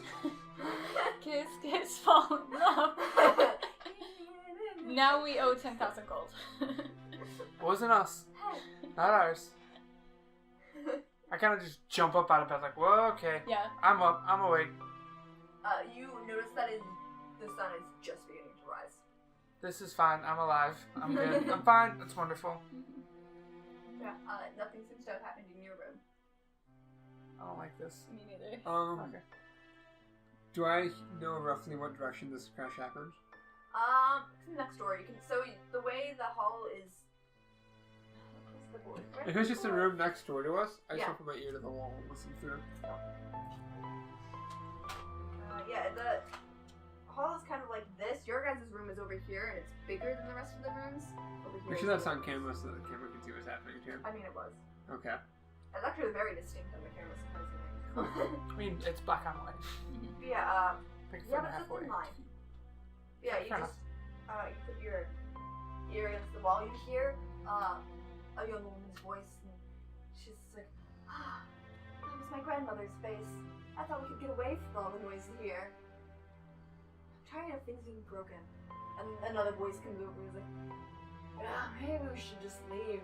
Kiss, fall in love. Now we owe 10,000 gold. Wasn't us. Not ours. I kind of just jump up out of bed like, whoa, okay. Yeah. I'm up. I'm awake. You notice that the sun is just beginning to rise. This is fine. I'm alive. I'm good. I'm fine. That's wonderful. Yeah, nothing seems to have happened in your room. I don't like this. Me neither. Okay. Do I know roughly what direction this crash happened? It's next door. You can the way the hall is. What's the board? If it's just a room next door to us, I just Yeah. want to put my ear to the wall and listen through. Yeah, the hall is kind of like this. Your guys' room is over here, and it's bigger than the rest of the rooms. Over here. Make sure that's on camera so that the camera can see what's happening too. I mean, it was. Okay. It's actually very distinct on the camera, surprisingly. I mean, it's black on white. Yeah, Like a yeah, foot and a but half it's a thin away. line. Yeah, you Fair just you put your ear against the wall. You hear a young woman's voice, and she's like, that was my grandmother's face. I thought we could get away from all the noise here. I'm tired of things being broken. And another voice comes over and is like, maybe we should just leave.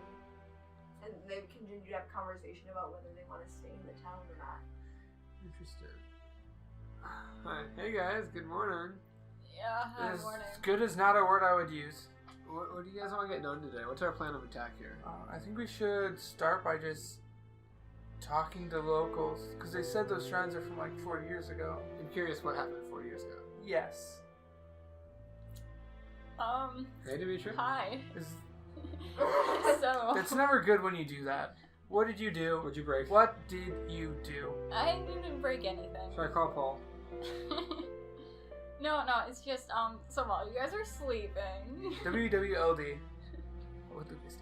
And they continue to have conversation about whether they want to stay in the town or not. Interesting. Hi. Hey guys, good morning. Yeah, hi, As morning. good as not a word I would use. What do you guys want to get done today? What's our plan of attack here? I think we should start by just talking to locals, because they said those shrines are from like 40 years ago. I'm curious what happened 40 years ago. Yes. Hey, Dimitri. Hi. Is, So, it's never good when you do that. What did you do? What'd you break? What did you do? I didn't break anything. Should I call Paul? No, it's just, so while you guys are sleeping. WWLD. What did we do?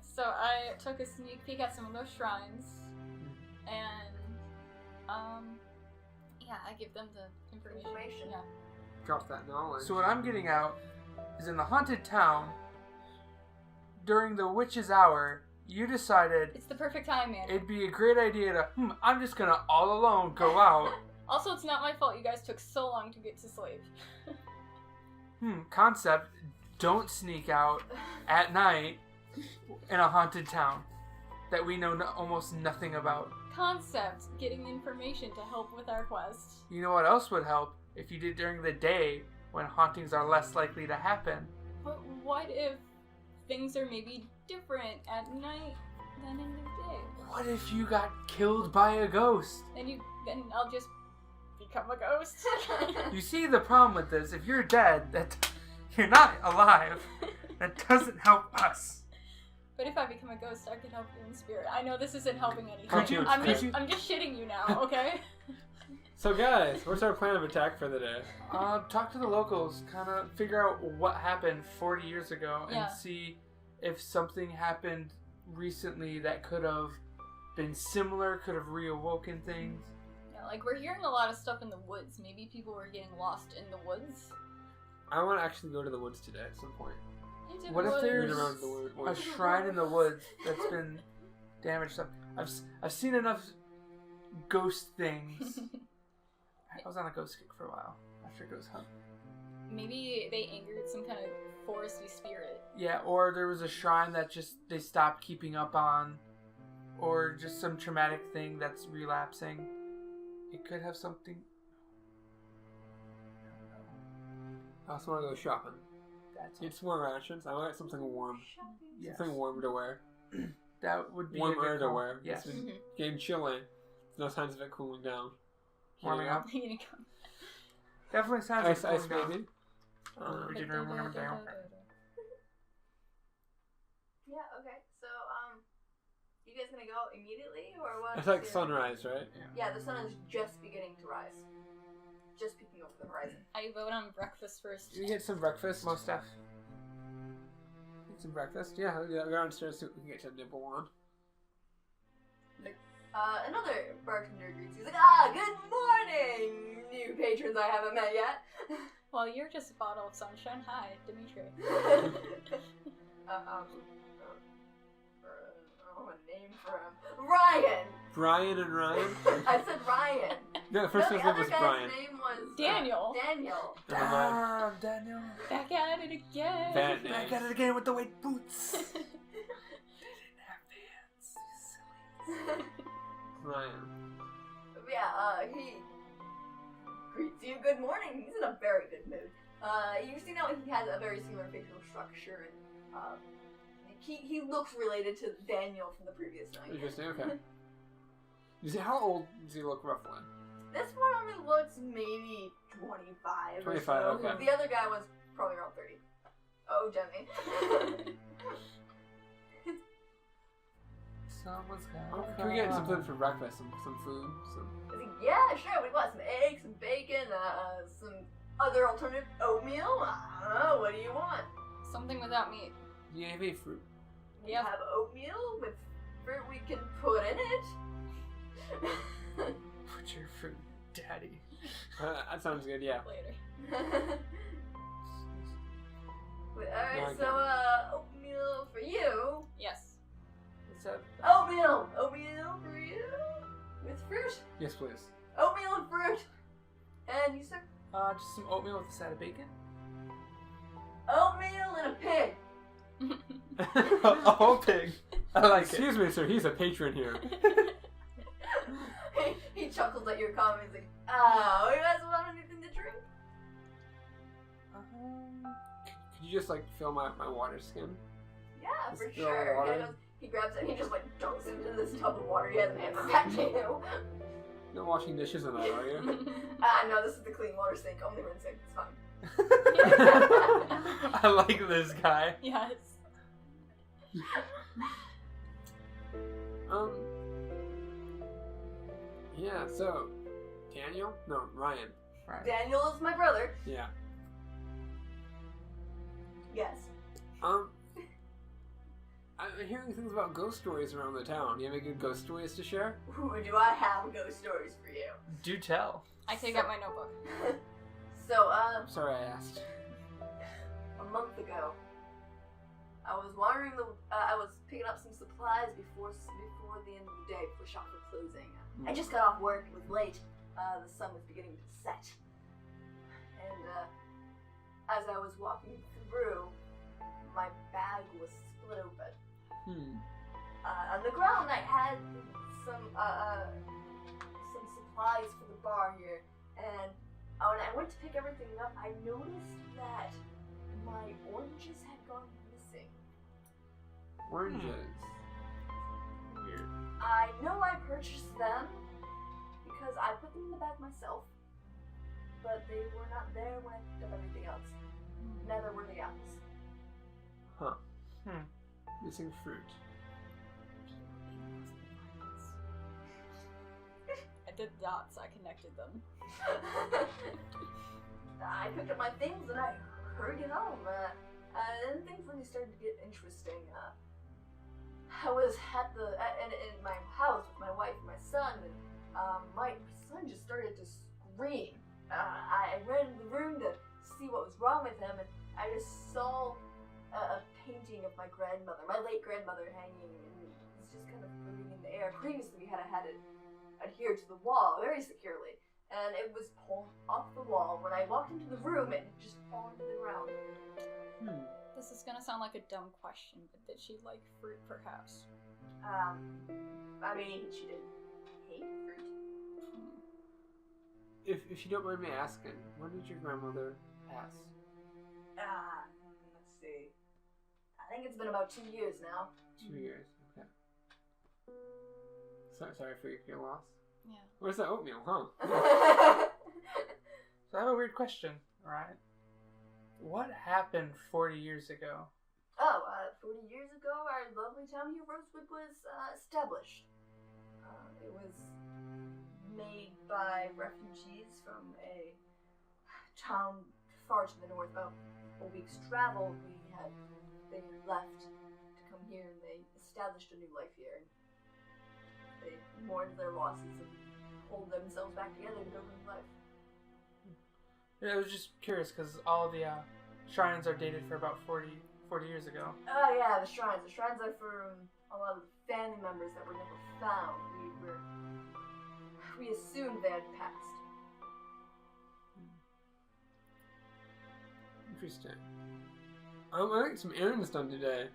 So I took a sneak peek at some of those shrines, and, yeah, I give them the information. Yeah. Drop that knowledge. So what I'm getting out is in the haunted town, during the witch's hour, you decided It's the perfect time, man. it'd be a great idea to, I'm just gonna all alone go out. Also, it's not my fault you guys took so long to get to sleep. Concept, don't sneak out at night in a haunted town that we know almost nothing about. Concept, getting information to help with our quest. You know what else would help? If you did during the day when hauntings are less likely to happen. But what if things are maybe different at night than in the day? What if you got killed by a ghost? Then I'll just become a ghost. You see the problem with this, if you're dead, that you're not alive. That doesn't help us. But if I become a ghost, I can help you in spirit. I know this isn't helping anything. Could you- I'm could you- just shitting you now, okay? So guys, what's our plan of attack for the day? Talk to the locals, kind of figure out what happened 40 years ago, and Yeah. see if something happened recently that could have been similar, could have reawoken things. Yeah, like we're hearing a lot of stuff in the woods. Maybe people were getting lost in the woods. I want to actually go to the woods today at some point. Into What the if woods. there's around the a woods. shrine in the woods that's been damaged? I've seen enough ghost things. I was on a ghost kick for a while after Ghost Hunt. Maybe they angered some kind of foresty spirit. Yeah, or there was a shrine that just they stopped keeping up on, or just some traumatic thing that's relapsing. It could have something. I also want to go shopping. That's Get some more rations. I want something warm. yes. Something warm to wear. That would be a Warmer good to call. wear. Yes. It's been getting chilly. No signs of it cooling down. Warming Heating up. You know, come- Definitely sounds Ice, like ice cooling down. baby. We didn't remember down. Yeah, okay. So, you guys gonna go immediately, or what? It's like sunrise, right? Yeah, the sun is just beginning to rise. Just peeking over the horizon. I vote on breakfast first. You get some breakfast. Most stuff. Get some breakfast. Yeah, go downstairs so we can get to nibble on. Another bartender greets you. He's like, good morning, new patrons I haven't met yet. Well, you're just a bottle of sunshine. Hi, Dimitri. A name for him. Ryan! Brian and Ryan? I said Ryan. No, the first one's name was Brian. His name was Daniel. Daniel. Damn, Daniel. Back at it again. Bad Back names. at it again with the white boots. They didn't have pants, you silly. Ryan. Yeah, he greets you. Good morning. He's in a very good mood. You see now he has a very similar facial structure, and he looks related to Daniel from the previous night. Interesting, okay. You see, how old does he look roughly? This one only looks maybe 25 or 25, so. okay. The other guy was probably around 30. Oh, Jemmy. Someone's Oh, got can we get something for breakfast? Some food? I think, yeah, sure. We want some eggs, some bacon, some other alternative oatmeal. I don't know. What do you want? Something without meat. Do you have any fruit? We Yep. have oatmeal with fruit we can put in it. Put your fruit, daddy. That sounds good, yeah. Later. Alright, so, oatmeal for you. Yes. What's up? Oatmeal! Oatmeal for you? With fruit? Yes, please. Oatmeal and fruit! And you, sir? Just some oatmeal with a side of bacon. Oatmeal and a pig! A whole pig. I like it. Excuse me, sir. He's a patron here. He chuckles at your comment. He's like, oh, you guys want anything to drink? Could you just, like, fill my water skin? Yeah, Just for fill sure. water. He grabs it and he just, like, dunks into this tub of water he has and hands it back to you. Not washing dishes in that, are you? No, this is the clean water sink. Only rinsing. It's fine. I like this guy. Yes. Yeah, so, Daniel? No, Ryan. Right. Daniel is my brother. Yeah. Yes. I'm hearing things about ghost stories around the town. Do you have any good ghost stories to share? Ooh, do I have ghost stories for you? Do tell. I take out my notebook. So, I'm sorry I asked. a month ago, I was wandering I was picking up some supplies before the end of the day, before shop was closing. I just got off work, it was late, the sun was beginning to set. And, as I was walking through, my bag was split open. On the ground I had some supplies for the bar here, and when I went to pick everything up, I noticed that my oranges had gone missing. Oranges. Weird. I know I purchased them because I put them in the bag myself, but they were not there when I picked up everything else. Neither were the apples. Huh. Missing fruit. I did dots. I connected them. I picked up my things and I hurried home. And things really started to get interesting. I was in my house with my wife and my son, and my son just started to scream. I ran into the room to see what was wrong with him, and I just saw a painting of my grandmother, my late grandmother, hanging, and it's just kind of floating in the air. Previously, we had it adhered to the wall very securely, and it was pulled off the wall. When I walked into the room, it just fallen to the ground. This is gonna sound like a dumb question, but did she like fruit, perhaps? I mean, she did hate fruit. If you don't mind me asking, when did your grandmother pass? Let's see. I think it's been about 2 years now. 2 years, okay. Sorry for your loss. Yeah. Where's the oatmeal, huh? So I have a weird question, alright? What happened 40 years ago? 40 years ago, our lovely town here, Rosewood, was established. It was made by refugees from a town far to the north. About a week's travel, they left to come here, and they established a new life here. And they mourned their losses and pulled themselves back together to build a new life. Yeah, I was just curious because all the shrines are dated for about 40 years ago. Oh yeah, the shrines. The shrines are for a lot of family members that were never found. We assumed they had passed. Interesting. I got some errands done today.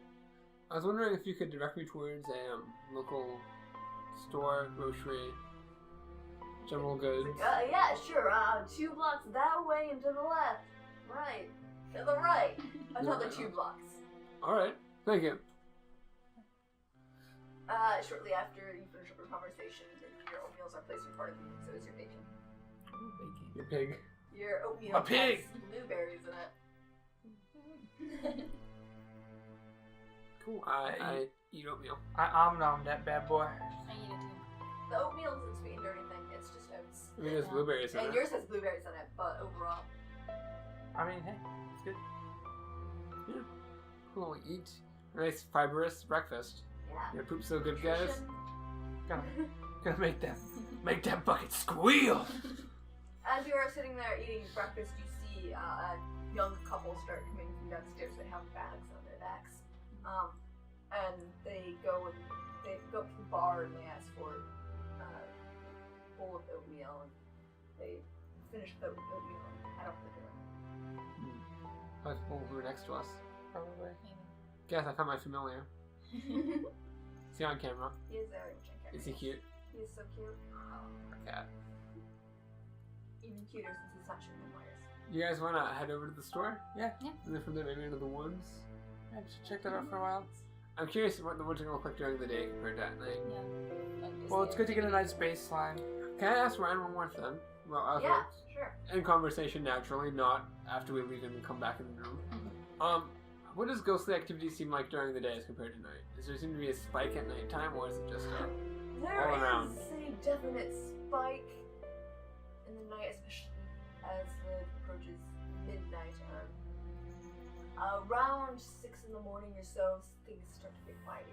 I was wondering if you could direct me towards a local store, grocery, general goods. Yeah, sure. 2 blocks that way and to the left. Right. To the right. Another 2 blocks. Alright. Thank you. Shortly after you finish up your conversation, your oatmeals are placed in front of you, and so is your bacon. Your pig. Your oatmeal A pig! has blueberries in it. Cool. I eat oatmeal. I om-nom that bad boy. I eat it too. The oatmeal isn't sweetened or anything, it's just oats. I mean, there's blueberries in And it. yours has blueberries in it, but overall. I mean, hey, it's good. Yeah. Cool. Eat a nice fibrous breakfast. Yeah. Your poop's so good, guys. Gonna make that bucket squeal. As you are sitting there eating breakfast, you see a young couple start coming from downstairs. They have bags on their backs. And they go up to the bar and they ask for a bowl of oatmeal, and they finish the oatmeal and head off the door. Like people who are next to us. Probably. Guess I found my familiar. Is he on camera? He is very much on camera. Is he cute? He is so cute. Yeah. Even cuter since he's not showing the wires. You guys want to head over to the store? Yeah. And then from there maybe into the woods? I should check that out for a while. I'm curious what the woods are going to look like during the day compared to at night. Yeah. Like, Well, it's good to get a nice baseline. Can I ask Ryan one more thing? Well, Yeah, sure. in conversation naturally, not after we leave and come back in the room. What does ghostly activity seem like during the day as compared to night? Does there seem to be a spike at nighttime, or is it just There all around? is a definite spike in the night, especially as it approaches midnight. Around 6 in the morning or so, things start to get quieter.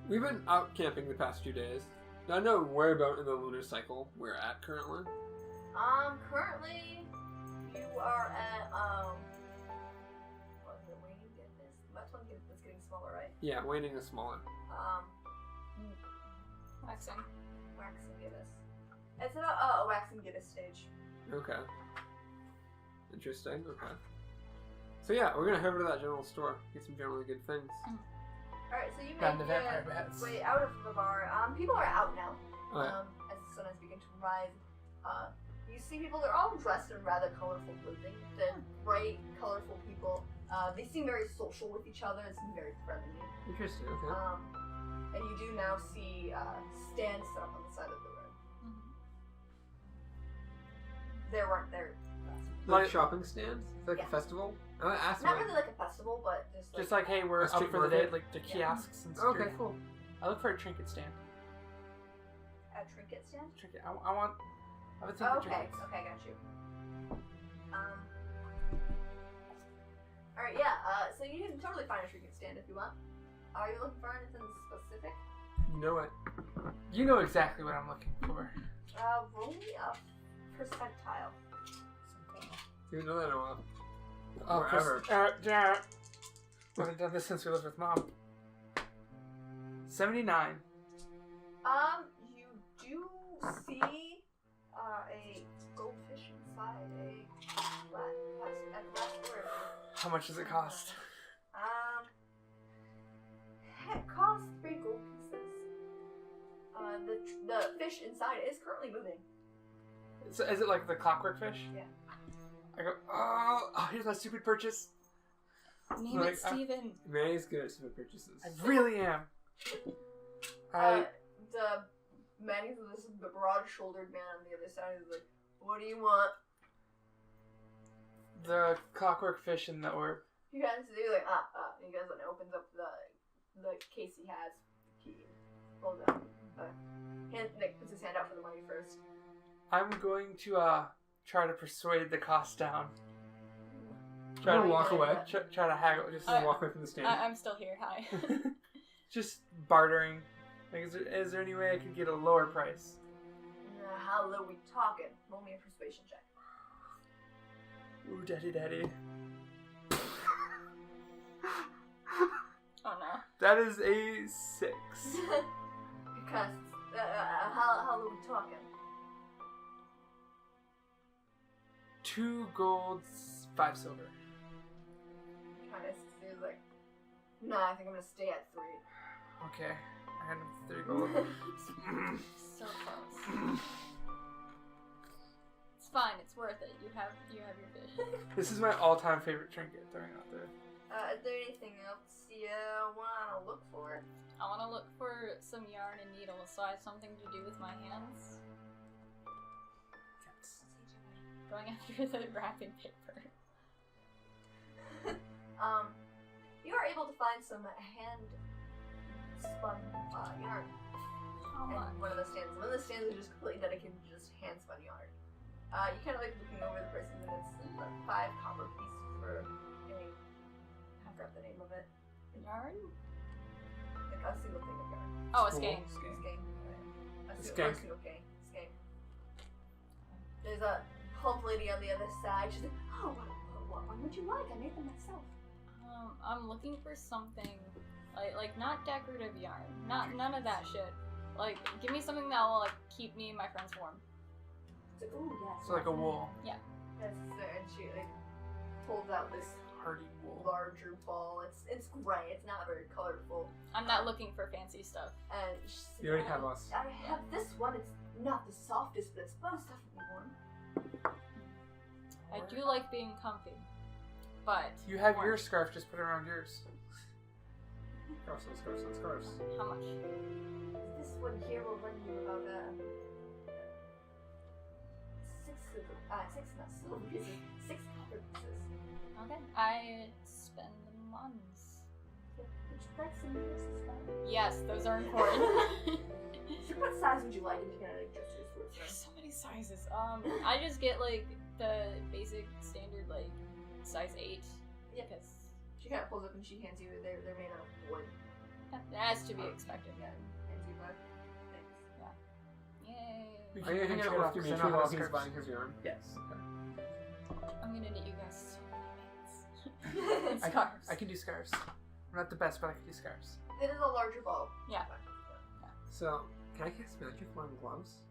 We've been out camping the past few days. Do I know whereabout in the lunar cycle we're at currently? Currently, you are at, what is it, waning goodness? That's one that's getting smaller, right? Yeah, waning is smaller. Waxing. Wax and Giddis. It's about a Wax and Giddis stage. Okay. Interesting, okay. So yeah, we're gonna head over to that general store, get some generally good things. Alright, so you Found make the vampire your bats. way out of the bar. People are out now. Okay. As the sun has begun to rise. You see people, they're all dressed in rather colorful clothing. They're bright, colorful people. They seem very social with each other, they seem very friendly. Interesting, okay. And you do now see stands set up on the side of the road. There weren't there. Like shopping stands? Like Yeah. a festival? I asked Not really like a festival, but just like hey, we're A up street for the day, market? like the Yeah. kiosks and stuff. Okay, cool. I look for a trinket stand. a trinket stand. Trinket. I would think the Okay, trinkets. okay, got you. Alright, yeah, so you can totally find a trinket stand if you want. Are you looking for anything specific? You know it. You know exactly what I'm looking for. Roll me a percentile. You know that in a while. Oh, Forever. yeah. We haven't done this since we lived with Mom. 79. You do see a goldfish inside a glass door. How much does it cost? It costs 3 gold pieces. The fish inside is currently moving. So is it like the clockwork fish? Yeah. I go, oh, here's my stupid purchase. Name Like, it Steven. Manny's good at stupid purchases. I really am. The Manny's this broad-shouldered man on the other side is like, what do you want? The clockwork fish in the orb. You guys do like and you guys like opens up the case he has. He pulls out. Nick puts his hand out for the money first. I'm going to try to persuade the cost down. Try to walk away. Try to haggle. Just Walk away from the stand. I'm still here. Hi. just bartering. Like, is there any way I could get a lower price? How low we talking? Roll me a persuasion check. Ooh, daddy. Oh no. That is a 6. Because how low we talking? 2 golds, 5 silver. Kind of seems like, I think I'm gonna stay at 3. Okay, I had 3 gold. So close. It's fine. It's worth it. You have your fish. This is my all-time favorite trinket throwing out there. Is there anything else you want to look for? I want to look for some yarn and needles, so I have something to do with my hands. Going after the wrapping paper. You are able to find some hand spun yarn. How much? And one of the stands. One of the stands is just completely dedicated to just hand spun yarn. You kind of like looking over the prices, and it's like 5 copper pieces for a. I forgot the name of it. Yarn? Like a single thing of yarn. Oh, a skein. Skein. A Skein. single skein. Skein. There's a plump lady on the other side. She's like, oh, what one would you like? I made them myself. I'm looking for something like not decorative yarn, none of that shit. Like, give me something that will like keep me and my friends warm. It's like, ooh, yes. So like a wool. Yes, and she like pulls out this Hardy wool. larger ball. It's gray. It's not very colorful. I'm not looking for fancy stuff. And she said, You already have us. I have this one. It's not the softest, but it's most definitely warm. I do like being comfy, but You have warm. your scarf, just put it around yours. Scarves. How much? This one here will run you about 6 copper pieces. Okay. I spend the mons. Would you like some pieces? Yes, those are important. So what size would you like? And you kind of like adjust your sword There's size. so many sizes. I just get like the basic standard like size 8. Yeah. Because She kind of pulls up and she hands you. They're made out of wood. that has to be expected. Yeah, hands you back. Thanks. Yay! Are you hanging out with Dimitri while he's buying his yarn? Yes. I'm gonna knit you guys so many scarves. I can do scarves. I'm not the best, but I can do scarves. It is a larger ball. Yeah. So, can I cast magic wearing gloves?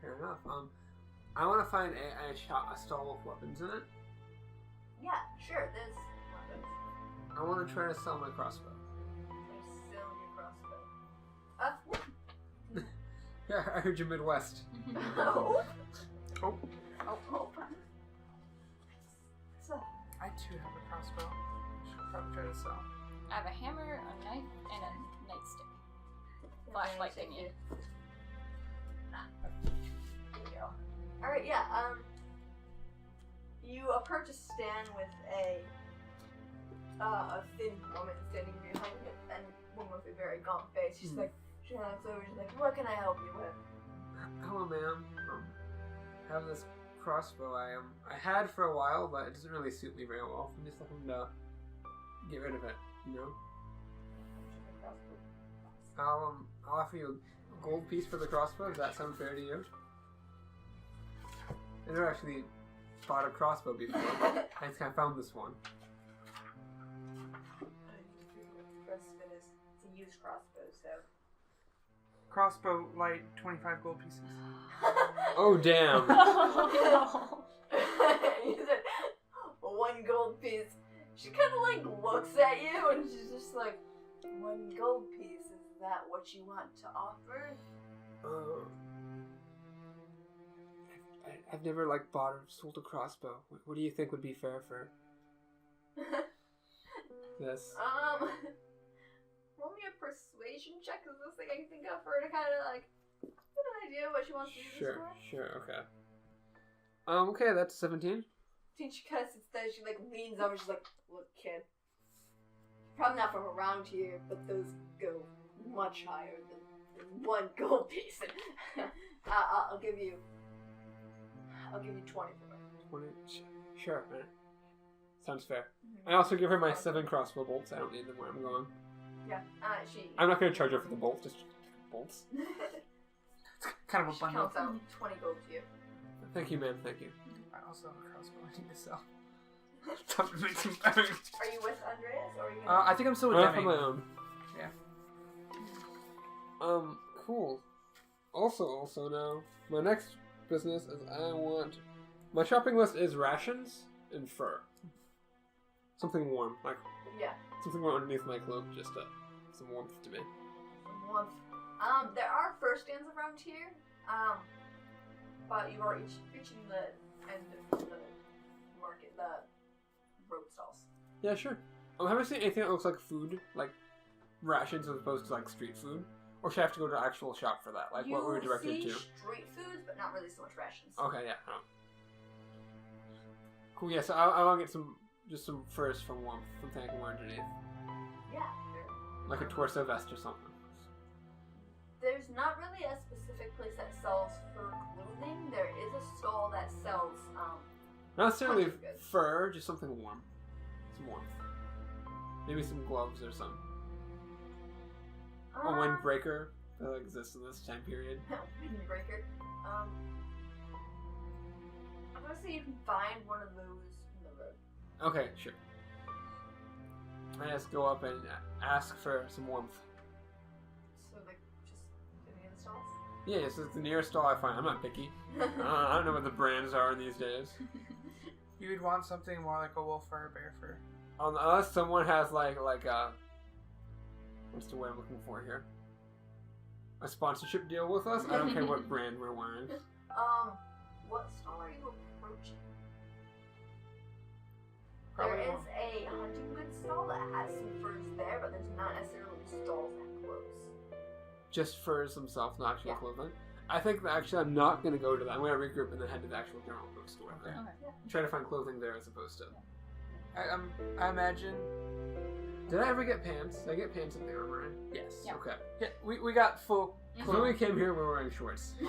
Fair enough. I want to find a stall of weapons in it. Yeah, sure. There's weapons. I want to try to sell my crossbow. There's still your crossbow. Yeah, I heard you're Midwest. Oh. Oh, Oh. So, I too have a crossbow. Should probably try to sell. I have a hammer, a knife, and a nightstick. Flashlight thingy. There you go. Alright, yeah, you approach a stand with a thin woman standing behind it, and one with a very gaunt face. She's like, she looks over, she's like, what can I help you with? Hello, ma'am. I have this crossbow I had for a while, but it doesn't really suit me very well. I'm just looking to get rid of it, you know? I'll offer you a gold piece for the crossbow. Does that sound fair to you? I never actually bought a crossbow before. I just kind of found this one. It's a used crossbow, so. Crossbow light, 25 gold pieces. Oh, damn. Oh He said, 1 gold piece. She kind of like looks at you and she's just like, 1 gold piece. Is that what you want to offer? I've never like bought or sold a crossbow. What do you think would be fair for this? Roll me a persuasion check. Is this thing I can think of for her to kind of like get an idea of what she wants to do this for? Sure, okay. Okay, that's 17. Teacher kind of sits there, she like leans over, she's like, look kid, probably not from around here, but those go much higher than 1 gold piece. I'll give you 20 for it. 20? Sure, man. Sounds fair. I also give her my 7 crossbow bolts. I don't need them where I'm going. Yeah, I'm not going to charge her for the bolts, just bolts. It's kind of a she bundle. counts out 20 gold to you. Thank you, ma'am. Thank you. I also have a crossbow I need to sell. Time to make some better. Are you with Andreas, or are you gonna... I think I'm still with I'm Demi. on my own. Yeah. Cool. Also now, my next business is my shopping list is rations and fur. Something warm, like Yeah. something warm underneath my cloak, just some warmth to me. Some warmth. There are fur stands around here, but you are reaching the end of the market, the road stalls. Yeah, sure. Have I seen anything that looks like food, like rations as opposed to like street food? Or should I have to go to the actual shop for that? Like what we were directed You to? see street foods, but not really so much rations. Okay, yeah. Oh. Cool, yeah, so I want to get some furs from warmth, something I can wear underneath. Yeah, sure. Like a torso vest or something. There's not really a specific place that sells fur clothing. There is a stall that sells, Not necessarily Hunting goods. fur, just something warm. Some warmth. Maybe some gloves or something. A windbreaker that exists in this time period. Windbreaker. I'm gonna say you can find one of those in the road. Okay, sure. I just go up and ask for some warmth. So, like, just any of the stalls? Yeah, this is the nearest stall I find. I'm not picky. I don't know what the brands are these days. You would want something more like a wolf fur or bear fur. Unless someone has like a what's the word I'm looking for here? A sponsorship deal with us. I don't care what brand we're wearing. What stall are you approaching? Probably There one. is a hunting goods stall that has some furs there, but there's not necessarily stalls that close. Just furs themselves, not actual Yeah. clothing. I think that actually I'm not going to go to that. I'm going to regroup and then head to the actual general bookstore. Okay. Okay. Try to find clothing there as opposed to. I imagine. Did I ever get pants? Did I get pants in the armory? Yes. Yeah. Okay. Yeah, we got full. So when we came here, we were wearing shorts. I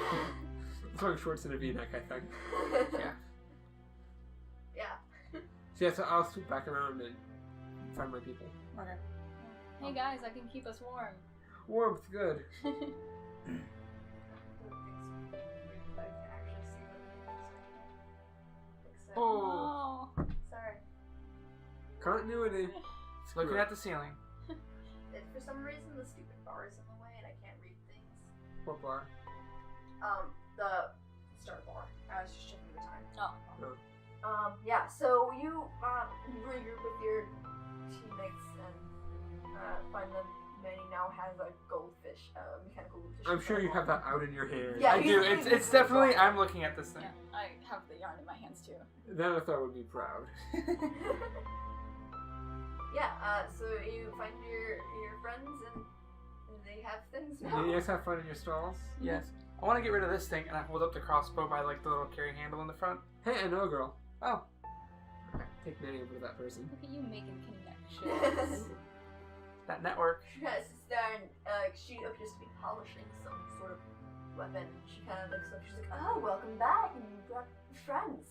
was wearing shorts and a V-neck, I think. Yeah. Yeah. So yeah, so I'll swoop back around and find my people. Okay. Hey guys, I can keep us warm. Warmth, good. Oh, Sorry. continuity. Looking at the ceiling. For some reason, the stupid bar is in the way, and I can't read things. What bar? The start bar. I was just checking the time. Oh. Yeah. So you regroup with your teammates and find them. Manny now has a goldfish, mechanical goldfish. I'm sure you have that out in your hand. Yeah, I do. It's definitely. I'm looking at this thing. Yeah, I have the yarn in my hands too. Then I thought would be proud. Yeah. So you find your friends and they have things now. You guys have fun in your stalls? Yes. I want to get rid of this thing, and I hold up the crossbow by like the little carry handle in the front. Hey, I know a girl. Oh. Take Manny over to that person. Look at you making connections. That network. She kind of sits there and she appears to be polishing some sort of weapon. She kind of looks up. She's like, "Oh, welcome back, and you brought friends."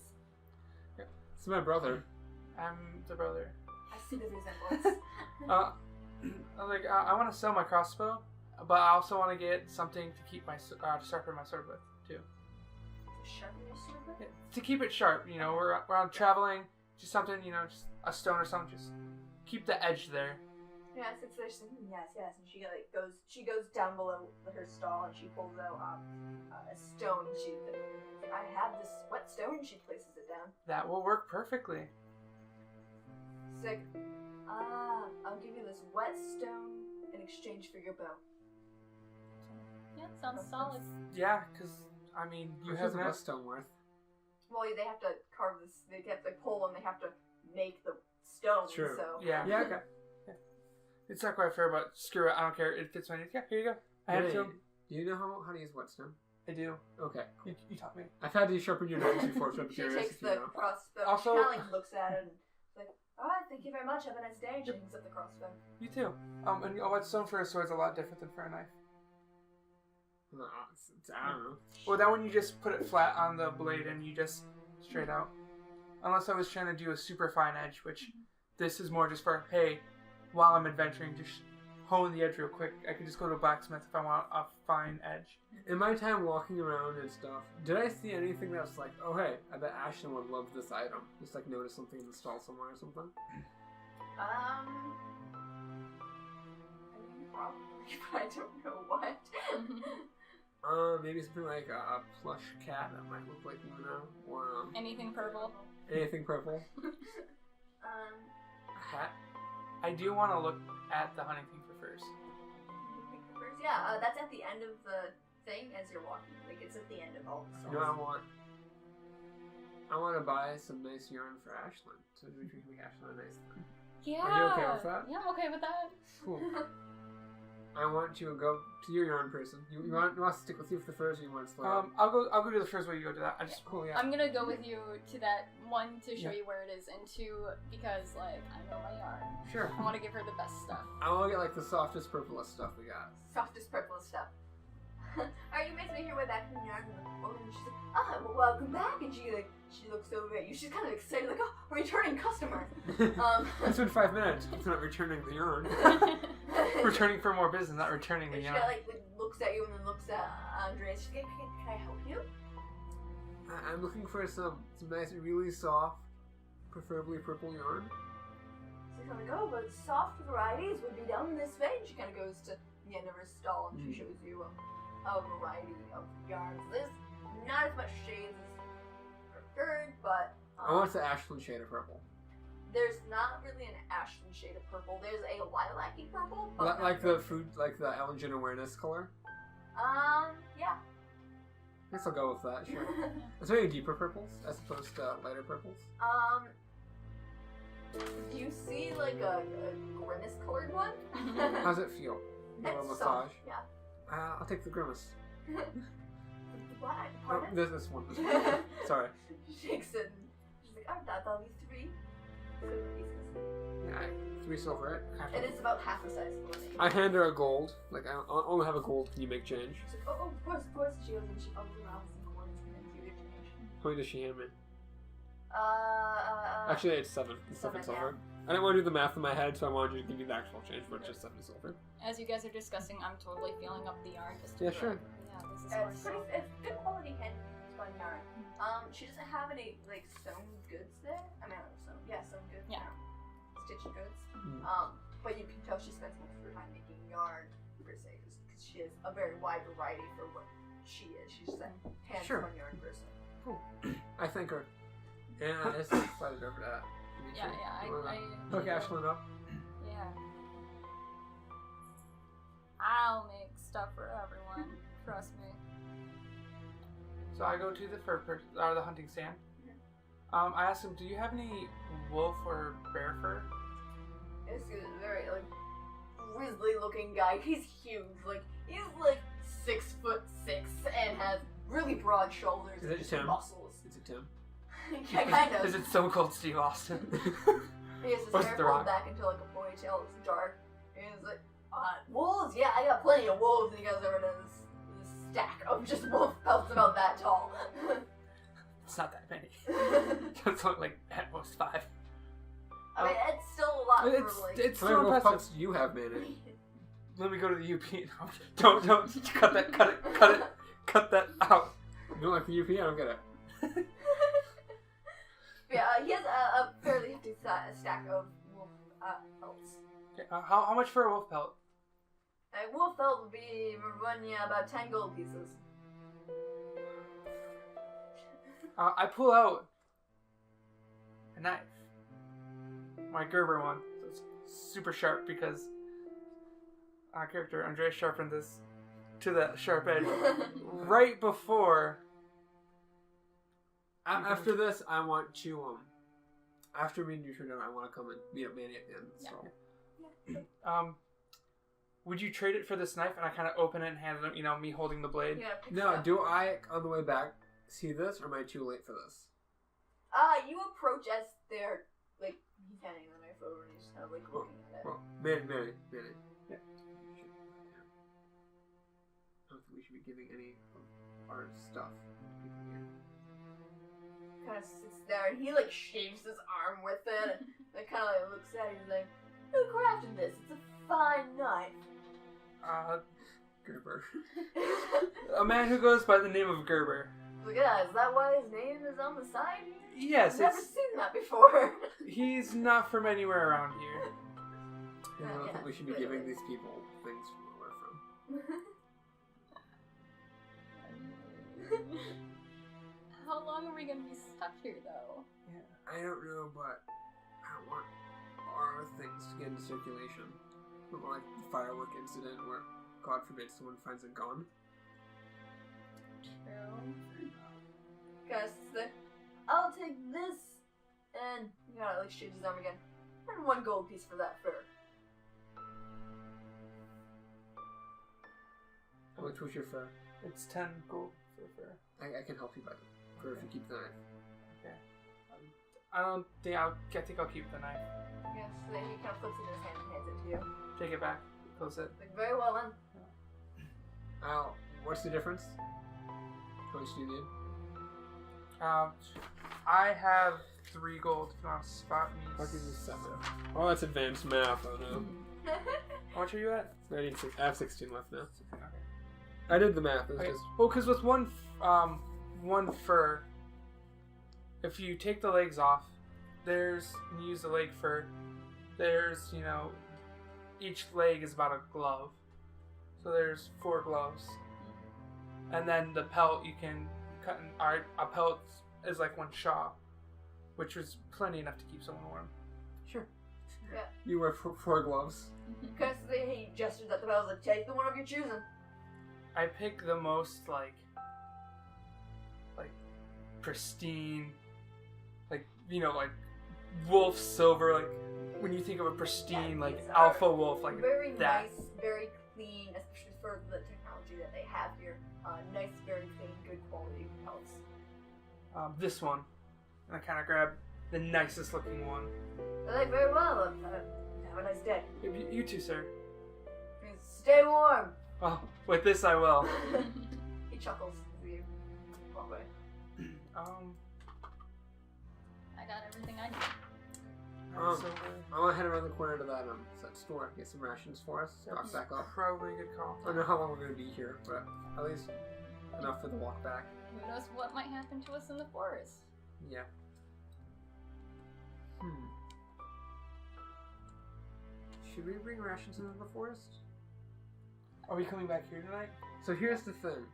It's my brother. I'm the brother. I see the resemblance. I'm like, I want to sell my crossbow, but I also want to get something to keep my to sharpen my sword with too. Sharpen your sword with? Yeah, to keep it sharp, you know, we're on traveling, just something, you know, just a stone or something, just keep the edge there. Yeah, sits there. She's like, "Yes, yes," and she like goes. She goes down below her stall and she pulls out a stone. And I have this whetstone. She places it down. That will work perfectly. She's like, I'll give you this whetstone in exchange for your bow. Yeah, sounds solid. Yeah, because I mean, you Which have is no. stone worth. Well, they have to carve this. They have to pull and they have to make the stone. True. So Yeah. Yeah, okay. It's not quite fair, but screw it. I don't care. It fits my needs. Yeah, here you go. I have Manny, to. do you know how to use whetstone? I do. Okay. You taught me. I've had to sharpen your knives before, so I'm She curious takes if you the know. crossbow. Also- She kind of looks at it and is like, all right, thank you very much. Have a nice day. And she hangs up the crossbow. You too. And whetstone for a sword is a lot different than for a knife. I don't know. Well, that one you just put it flat on the blade and you just straight out. Unless I was trying to do a super fine edge, which this is more just for, hey, while I'm adventuring, just hone the edge real quick. I can just go to a blacksmith if I want a fine edge. In my time walking around and stuff, did I see anything that was like, oh hey, I bet Ashton would love this item? Just like notice something in the stall somewhere or something? I mean, probably, but I don't know what. Maybe something like a plush cat that might look like Luna, or Anything purple? anything purple. Um, A hat. I do want to look at the hunting thing for first. yeah, that's at the end of the thing as you're walking. Like, it's at the end of all the You know, stalls. I want to buy some nice yarn for Ashlyn, so we can make Ashlyn a nice thing. Yeah. Are you okay with that? Yeah, I'm okay with that. Cool. I want you to go to your yarn person. You want to stick with you for the first, or you want to slow down? I'll go do the first way you go to that. I just Cool, yeah. I'm gonna go with you to that one to show Yeah. you where it is, and two because like I know my yarn. Sure. I want to give her the best stuff. I want to get like the softest, purplest stuff we got. Softest, purplest stuff. Alright, you guys make your way back from the yard, and the woman, she's like, ah, well, welcome back, and she looks over at you. She's kind of excited, like, oh, a returning customer. It's been 5 minutes. It's not returning the yarn. returning for more business, not returning the And she yarn. like looks at you and then looks at Andres. She's like, can I help you? I'm looking for some nice, really soft, preferably purple yarn. So you kind of go, but soft varieties would be down this way. And she kind of goes to the end of her stall and she shows you a variety of yarns. There's not as much shades as preferred, but I want the Ashland shade of purple. there's not really an Ashton shade of purple. There's a lilac-y purple. But Like the food, like the allergen awareness color. Yeah. I guess I'll go with that, sure. Is there any deeper purples as opposed to lighter purples? Do you see like a grimace colored one? How's it feel? A little It's massage? soft, yeah. I'll take the grimace. What? Oh, Pardon? this one. Sorry. She shakes it and she's like, I thought that'll be 3 silver pieces. Yeah, 3 silver, right? It is about half the size of the one. I hand her a gold. Like, I only have a gold. Can you make change? She's like, oh, of course. She goes and she folds around with some coins and then you get change. How many does she hand me? Uh, Actually, it's 7. It's 7 7, silver. I didn't want to do the math in my head, so I wanted you to give me the actual change, but it's just 7 silver. As you guys are discussing, I'm totally filling up the yarn just to Yeah, be sure. like, yeah, this is It's more pretty. It's good quality hand-spun yarn. She doesn't have any like sewn goods there. I mean, sewn goods. Yeah. Stitched goods. Mm. But you can tell she spends most of her time making yarn per se, because she has a very wide variety for what she is. She's just a hand-spun yarn person. Cool. I thank her. And I just slide it over to that. Yeah, I Hook Ashlyn up. yeah. I'll make stuff for everyone. Trust me. So I go to the the hunting stand. I ask him, do you have any wolf or bear fur? This is a very like grizzly-looking guy. He's huge. He's like 6'6" and has really broad shoulders Is and it Tim? muscles. Is it Tim? Yeah, kind of. Is it so cold Steve Austin? He has his What's hair the pulled rock? back into like a ponytail. It's dark. And he's like, wolves? Yeah, I got plenty of wolves. And he goes over to this stack of just wolf pelts about that tall. It's not that many. It's like at most 5. I mean, it's still a lot It's for like... it's How many still wolf impressive. pups do you have, man? Let me go to the UP. No, don't cut that out. You don't like the UP? I don't get it. Yeah, he has a fairly hefty stack of wolf pelts. Okay, how much for a wolf pelt? A wolf pelt would run you about 10 gold pieces. I pull out a knife. My Gerber one. So it's super sharp because our character Andrea sharpened this to that sharp edge right before. After this, I want to, after we do turn down, I want to come and meet up Manny at the end of the stall. would you trade it for this knife? And I kind of open it and hand it, me holding the blade. You gotta pick No, stuff. do I, on the way back, see this, or am I too late for this? You approach as they're, like, he's handing the knife over and he's kind of, like, looking at it. Well, Manny. Yeah. I don't think we should be giving any of our stuff to people here. Kind of sits there and he, like, shaves his arm with it. And kind of, like, looks at it and he's like, who crafted this? It's a fine knife. Gerber. A man who goes by the name of Gerber. Look at that. Is that why his name is on the side? Yes, I've never seen that before. he's not from anywhere around here. I don't Yeah, think we should be clearly. giving these people things from where we're from. How long are we gonna be stuck here, though? I don't know, but I don't want our things to get into circulation. Like the firework incident where, God forbid, someone finds a gun. True. Guys, I'll take this and you gotta like shake his arm again. And 1 gold piece for that fur. How much was your fur? It's 10 gold for fur. I can help you by fur if you keep the knife. I don't think I think I'll keep the knife. Yes, then he kind of flips it in his hand and hands it to you. Take it back. Close it. Like, very well then. What's the difference? How much do you need? I have 3 gold. If you want to spot me. I'll give you 7. Oh, that's advanced math. Oh no. How much are you at? I have 16 left now. Okay. I did the math. It was Okay. just Well, because with one fur, if you take the legs off, and you use the leg fur, there's, each leg is about a glove. So there's 4 gloves. And then the pelt you can cut in, a pelt is like 1 shaw, which was plenty enough to keep someone warm. sure. Yeah. You wear 4 gloves. Because he gestures at the bells like, take the one of your choosing. I pick the most like pristine, like wolf silver. Like when you think of a pristine Yeah, these alpha are wolf, like very that. nice, very clean, especially for the technology that they have here. Nice, very clean, good quality pelts. This one, and I kind of grab the nicest looking one. They're like, very well. Have a nice day. You too, sir. Stay warm. Oh, with this I will. He chuckles as you walk away. I got everything I need. So I want to head around the corner to that store, get some rations for us, stock back up. probably a good call. I don't know how long we're going to be here, but at least enough for the walk back. Who knows what might happen to us in the forest? Yeah. Should we bring rations into the forest? Are we coming back here tonight? So here's the thing.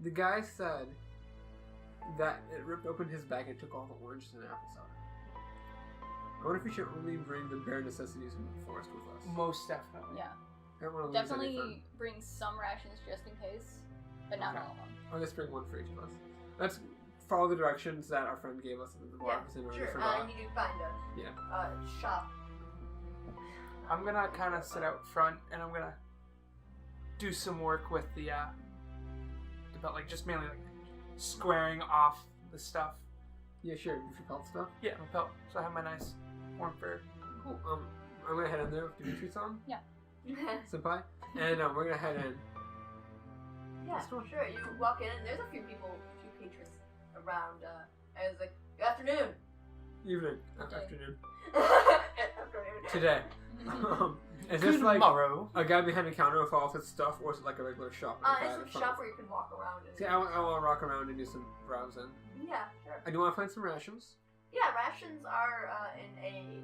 The guy said that it ripped open his bag and took all the oranges and apples out. I wonder if we should only bring the bare necessities into the forest with us. Most definitely. Yeah. I don't want to lose anything. Definitely bring some rations just in case, but not Okay. all of them. I'll just bring 1 for each of us. Let's follow the directions that our friend gave us at the bar. Yeah, We sure. forgot. You do find a shop. I'm gonna kind of sit out front and I'm gonna do some work with the belt, just mainly squaring off the stuff. Yeah, sure. If you pelt stuff. Yeah, my belt. So I have my nice warm fur. Cool. I'm gonna head in there with Dimitri's on. yeah, Senpai. And we're gonna head in. sure. You walk in and there's a few patrons around. And it's like, good afternoon. Evening. Okay. Afternoon. Afternoon. Today. Is this like tomorrow? a guy behind the counter with all of his stuff, or is it like a regular shop? It's a shop where you can walk around. And See, I want to rock around and do some browsing. Yeah, sure. I do want to find some rations. Yeah, rations are in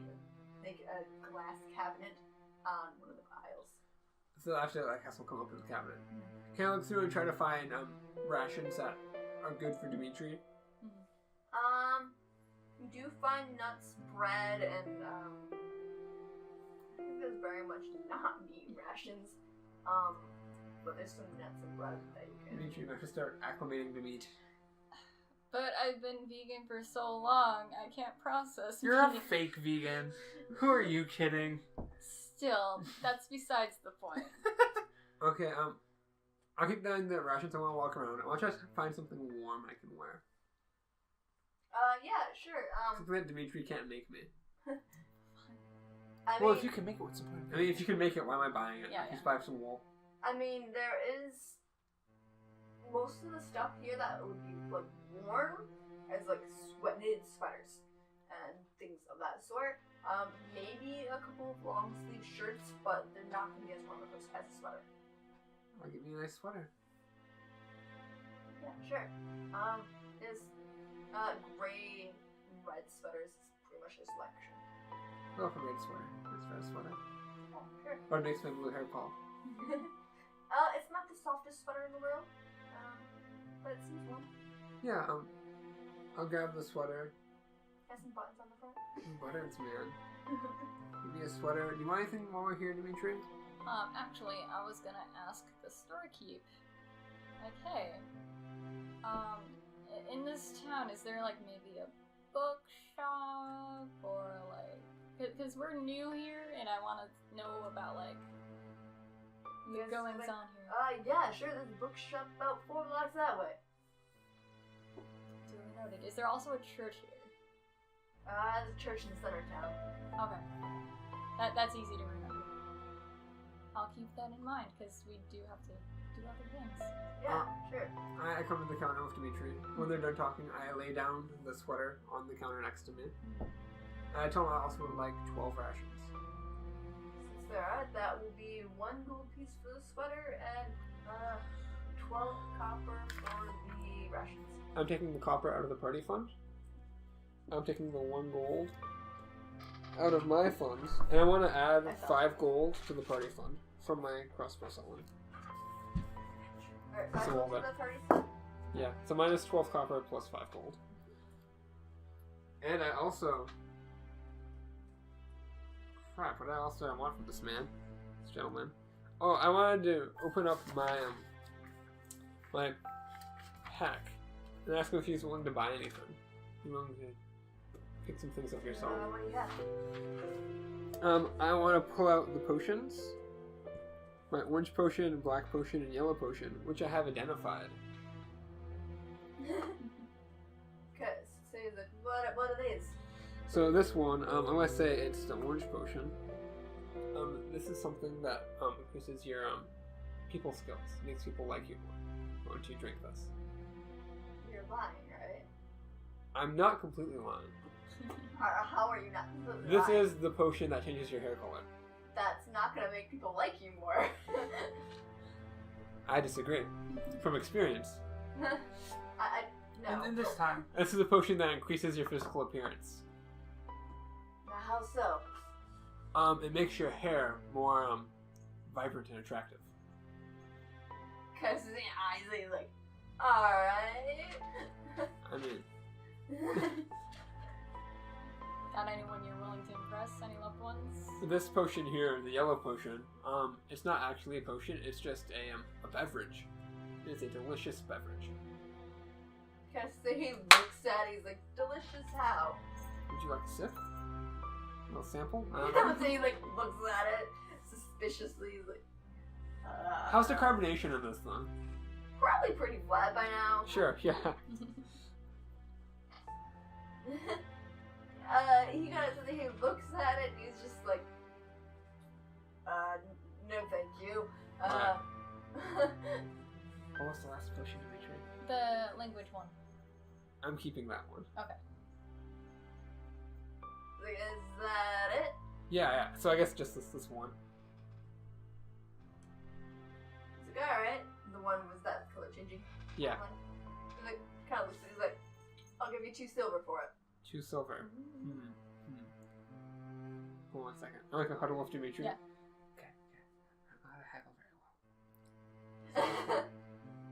a glass cabinet on one of the aisles. So after I have some come up with the cabinet. Can I look through and try to find rations that are good for Dimitri? You do find nuts, bread, and I think there's very much not meat rations. But there's some nuts and bread that you can. Dimitri, I have to start acclimating to meat. But I've been vegan for so long, I can't process You're a meat. fake vegan. Who are you kidding? Still, that's besides the point. Okay, I'll keep doing the rations. I want to walk around. I want to try to find something warm I can wear. Yeah, sure. Something that Dimitri can't make me. Well, if you can make it, what's the point? I mean, if you can make it, why am I buying it? Yeah, Just buy some wool. I mean, there is most of the stuff here that would be like warm as like knitted sweaters and things of that sort. Maybe a couple of long sleeve shirts, but they're not gonna be as warm as a sweater. I'll give you a nice sweater. Yeah, sure. There's gray and red sweaters is pretty much a selection. Go for a red sweater. Nice red sweater. Oh, sure. What makes my blue hair fall? It's not the softest sweater in the world, but it seems warm. Yeah, I'll grab the sweater. Has some buttons on the front. Buttons, man. Give me a sweater. Do you want anything while we're here, Dimitri? Actually, I was gonna ask the storekeep, like, hey, in this town, is there, like, maybe a bookshop, or, like, because we're new here, and I want to know about, like, the goings on here. Yeah, sure, there's a bookshop about 4 blocks that way. Duly noted. Is there also a church here? There's a church in center town. Okay. That's easy to remember. I'll keep that in mind, because we do have to do other things. Yeah, sure. I come to the counter with Dimitri. When they're done talking, I lay down the sweater on the counter next to me. I told him I also would like 12 rations. Since they're alright, that will be 1 gold piece for the sweater and 12 copper for the rations. I'm taking the copper out of the party fund. I'm taking the 1 gold out of my funds, and I want to add 5 gold to the party fund from my crossbow selling. Alright, That's a 5 little gold bit. for the party stuff? Yeah, so minus 12 copper plus 5 gold. And I also... Crap, what else do I want from this man? This gentleman. Oh, I wanted to open up my, my pack and ask him if he's willing to buy anything. He's willing to pick some things up yourself. What do you have? I want to pull out the potions. My orange potion, black potion, and yellow potion, which I have identified. Okay, so what are these? So this one, I'm gonna say it's the orange potion. This is something that increases your people skills, makes people like you more once you drink this. You're lying, right? I'm not completely lying. How are you not? This lying? is the potion that changes your hair color. That's not gonna make people like you more. I disagree. From experience. No. And in this time, This is a potion that increases your physical appearance. Now, how so? It makes your hair more vibrant and attractive. Cause the eyes are like, alright. I mean, Got anyone you're willing to impress? Any loved ones? this potion here, the yellow potion, it's not actually a potion, it's just a beverage. It's a delicious beverage. Cause he looks at it, he's like, delicious how? Would you like a sip? A little sample? So he like looks at it suspiciously, he's like, How's the carbonation in this thing? Probably pretty flat by now. Sure, yeah. He looks at it and he's just like, no thank you. What was the last potion we tried? The language one. I'm keeping that one. Okay. Is that it? Yeah. So I guess just this one. He's like, alright. The one was that color changing. Yeah. He's like, kind of looks at it, he's like, I'll give you 2 silver for it. 2 silver. Hold on a second. I like a huddle with Dimitri. Yeah. Okay. I know how to haggle very well.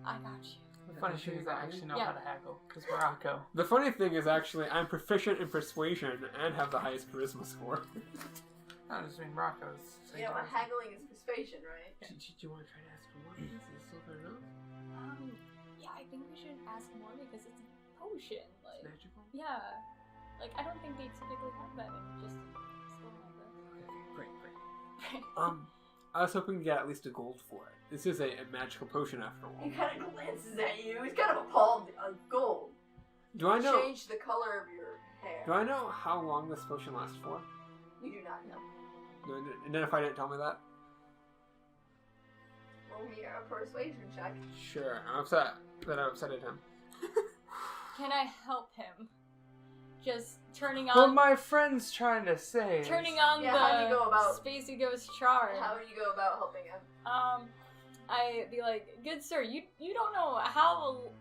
I got you. the funny thing is I actually know Yeah. how to haggle, because Morocco. The funny thing is actually I'm proficient in persuasion and have the highest charisma score. I just mean Morocco's. You know, haggling is persuasion, right? Do you want to try to ask for more? Is this silver enough? Yeah, I think we should ask more because it's a potion. Like, It's magical? yeah. Like, I don't think they typically have that in just a store like this. Okay, great. Right. I was hoping to get at least a gold for it. This is a magical potion after all. He kind of glances at you. He's kind of appalled. Gold. Do I know? Change the color of your hair. Do I know how long this potion lasts for? You do not know. No, and then if I didn't tell me that? Roll me a persuasion check. Sure. I'm upset that I upsetted him. Can I help him? Just turning What on my friend's trying to say. turning on Yeah, how do you the go about- Spacey Ghost charm. How would you go about helping him? I'd be like, good sir, you don't know how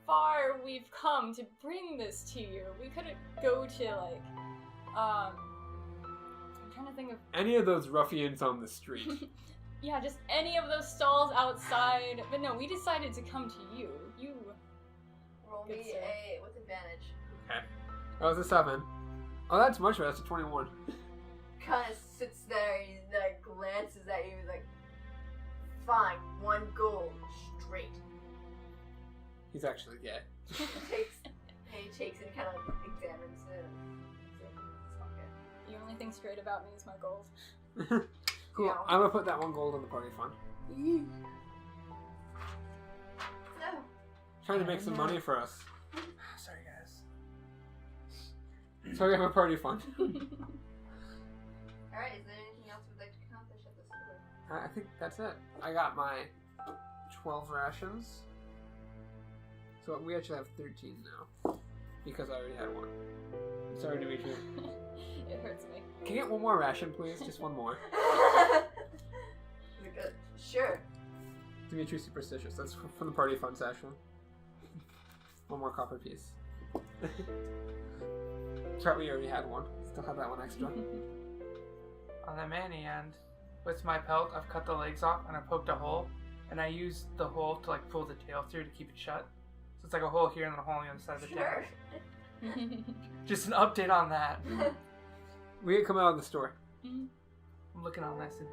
far we've come to bring this to you. We couldn't go to like I'm trying to think of Any of those ruffians on the street. yeah, just any of those stalls outside. But no, we decided to come to you. You Roll Good me sir. a with advantage. Okay. That was a 7. Oh, that's much better. That's a 21. Kind of sits there and he like glances at you. He's like, fine, 1 gold straight. He's actually gay. He takes it and kind of examines it. It's okay. the only thing straight about me is my gold. Cool. Yeah. I'm gonna put that 1 gold in the party fund. So, Trying to make some money for us. Sorry, guys. So we have a party fund. alright, is there anything else we'd like to accomplish at this store? I think that's it. I got my 12 rations. So we actually have 13 now. Because I already had 1. Sorry, Dimitri. It hurts me. Can I get 1 more ration, please? Just 1 more. Good. Sure. Dimitri's superstitious. That's from the party fund session. 1 more copper piece. Charlie already had 1. Still have that 1 extra. On the Manny end, with my pelt, I've cut the legs off and I poked a hole, and I used the hole to like pull the tail through to keep it shut. So it's like a hole here and then a hole on the other side of the Sure. tail. Just an update on that. We didn't come out of the store. I'm looking all nice and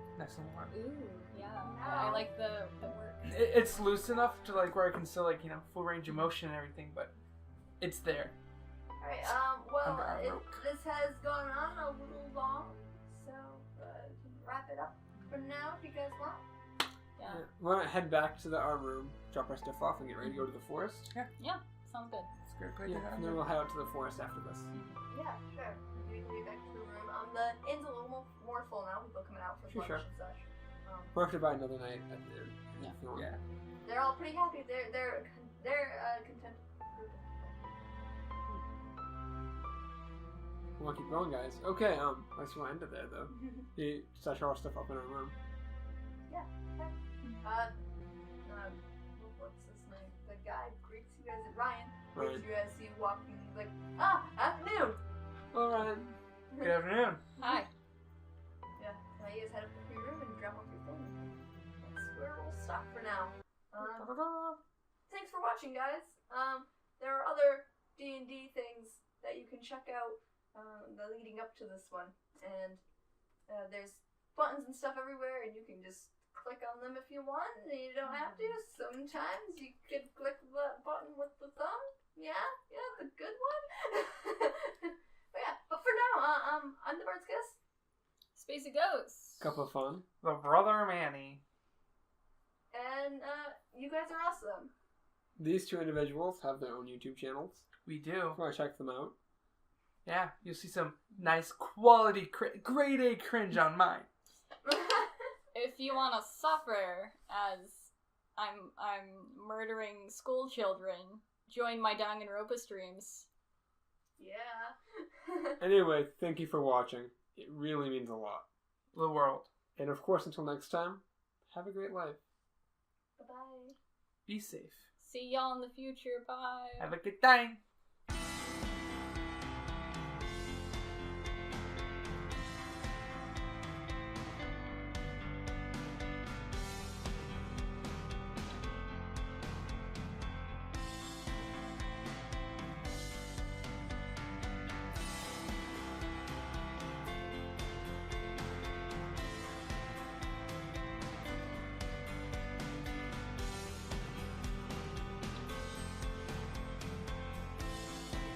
warm. Ooh, yeah. I like the work. It's loose enough to like where I can still like full range of motion and everything, but it's there. Alright, well, Under our rope. this has gone on a little long, so wrap it up for now if you guys want. Yeah. We want to head back to our room, drop our stuff off, and get ready to go to the forest. Yeah, sounds good. It's a great place Yeah, to and then we'll head out to the forest after this. Yeah, sure. We can get back to the room. The inn's a little more full now. People coming out for lunch Sure. and such. We'll have to buy another night at the inn. Yeah. if you want. Yeah. They're all pretty happy. They're content. We want to keep going, guys. Okay, I guess we'll end it there, though. You stash all our stuff up in our room. What's his name? The guy greets you guys at Ryan. Ryan. Greets you guys see you walking. He's like, afternoon. All right. Good afternoon. Hi. Yeah. Now you guys head up to your room and drop off your thing. That's where we'll stop for now. Thanks for watching, guys. There are other D&D things that you can check out leading up to this one, and there's buttons and stuff everywhere, and you can just click on them if you want, and you don't have to. Sometimes you could click the button with the thumb. Yeah, the good one. but for now, I'm the Bird's Kiss. Spacey Ghost. Cup of fun. The brother Manny. And you guys are awesome. These 2 individuals have their own YouTube channels. We do. If you want to check them out. Yeah, you'll see some nice quality, grade A cringe on mine. If you want to suffer as I'm murdering school children, join my Danganronpa streams. Yeah. Anyway, thank you for watching. It really means a lot. The world. And of course, until next time, have a great life. Bye-bye. Be safe. See y'all in the future. Bye. Have a good time.